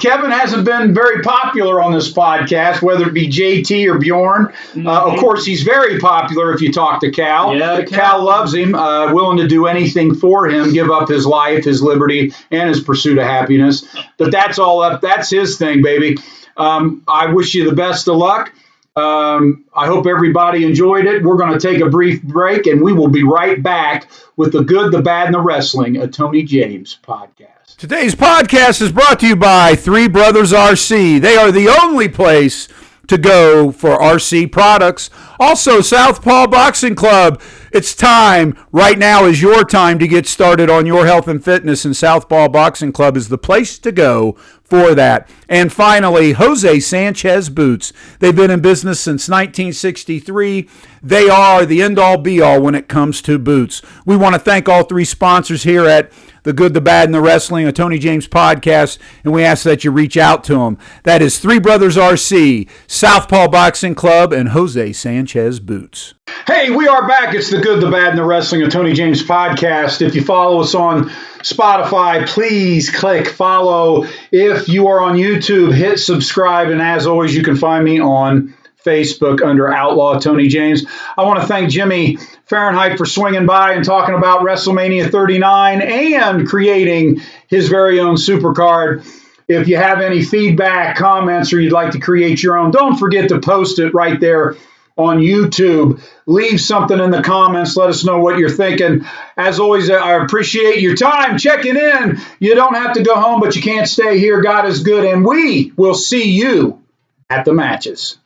Kevin hasn't been very popular on this podcast, whether it be JT or Bjorn. Of course, he's very popular if you talk to Cal. Yeah, Cal loves him, willing to do anything for him, give up his life, his liberty, and his pursuit of happiness. But that's all up. That's his thing, baby. I wish you the best of luck. I hope everybody enjoyed it. We're going to take a brief break, and we will be right back with the good, the bad, and the wrestling, a Tony James podcast. Today's podcast is brought to you by Three Brothers RC. They are the only place to go for RC products. Also, Southpaw Boxing Club. It's time. Right now is your time to get started on your health and fitness, and Southpaw Boxing Club is the place to go for that. And finally, Jose Sanchez Boots. They've been in business since 1963. They are the end-all, be-all when it comes to boots. We want to thank all 3 sponsors here at The Good, the Bad, and the Wrestling, a Tony James podcast, and we ask that you reach out to them. That is Three Brothers RC, Southpaw Boxing Club, and Jose Sanchez Boots. Hey, we are back. It's The Good, the Bad, and the Wrestling, a Tony James podcast. If you follow us on Spotify, please click follow. If you are on YouTube, hit subscribe. And as always, you can find me on Facebook under Outlaw Tony James. I want to thank Jimmy Fahrenheit for swinging by and talking about WrestleMania 39 and creating his very own supercard. If you have any feedback, comments, or you'd like to create your own, don't forget to post it right there on YouTube. Leave something in the comments. Let us know what you're thinking. As always, I appreciate your time checking in. You don't have to go home, but you can't stay here. God is good, and we will see you at the matches.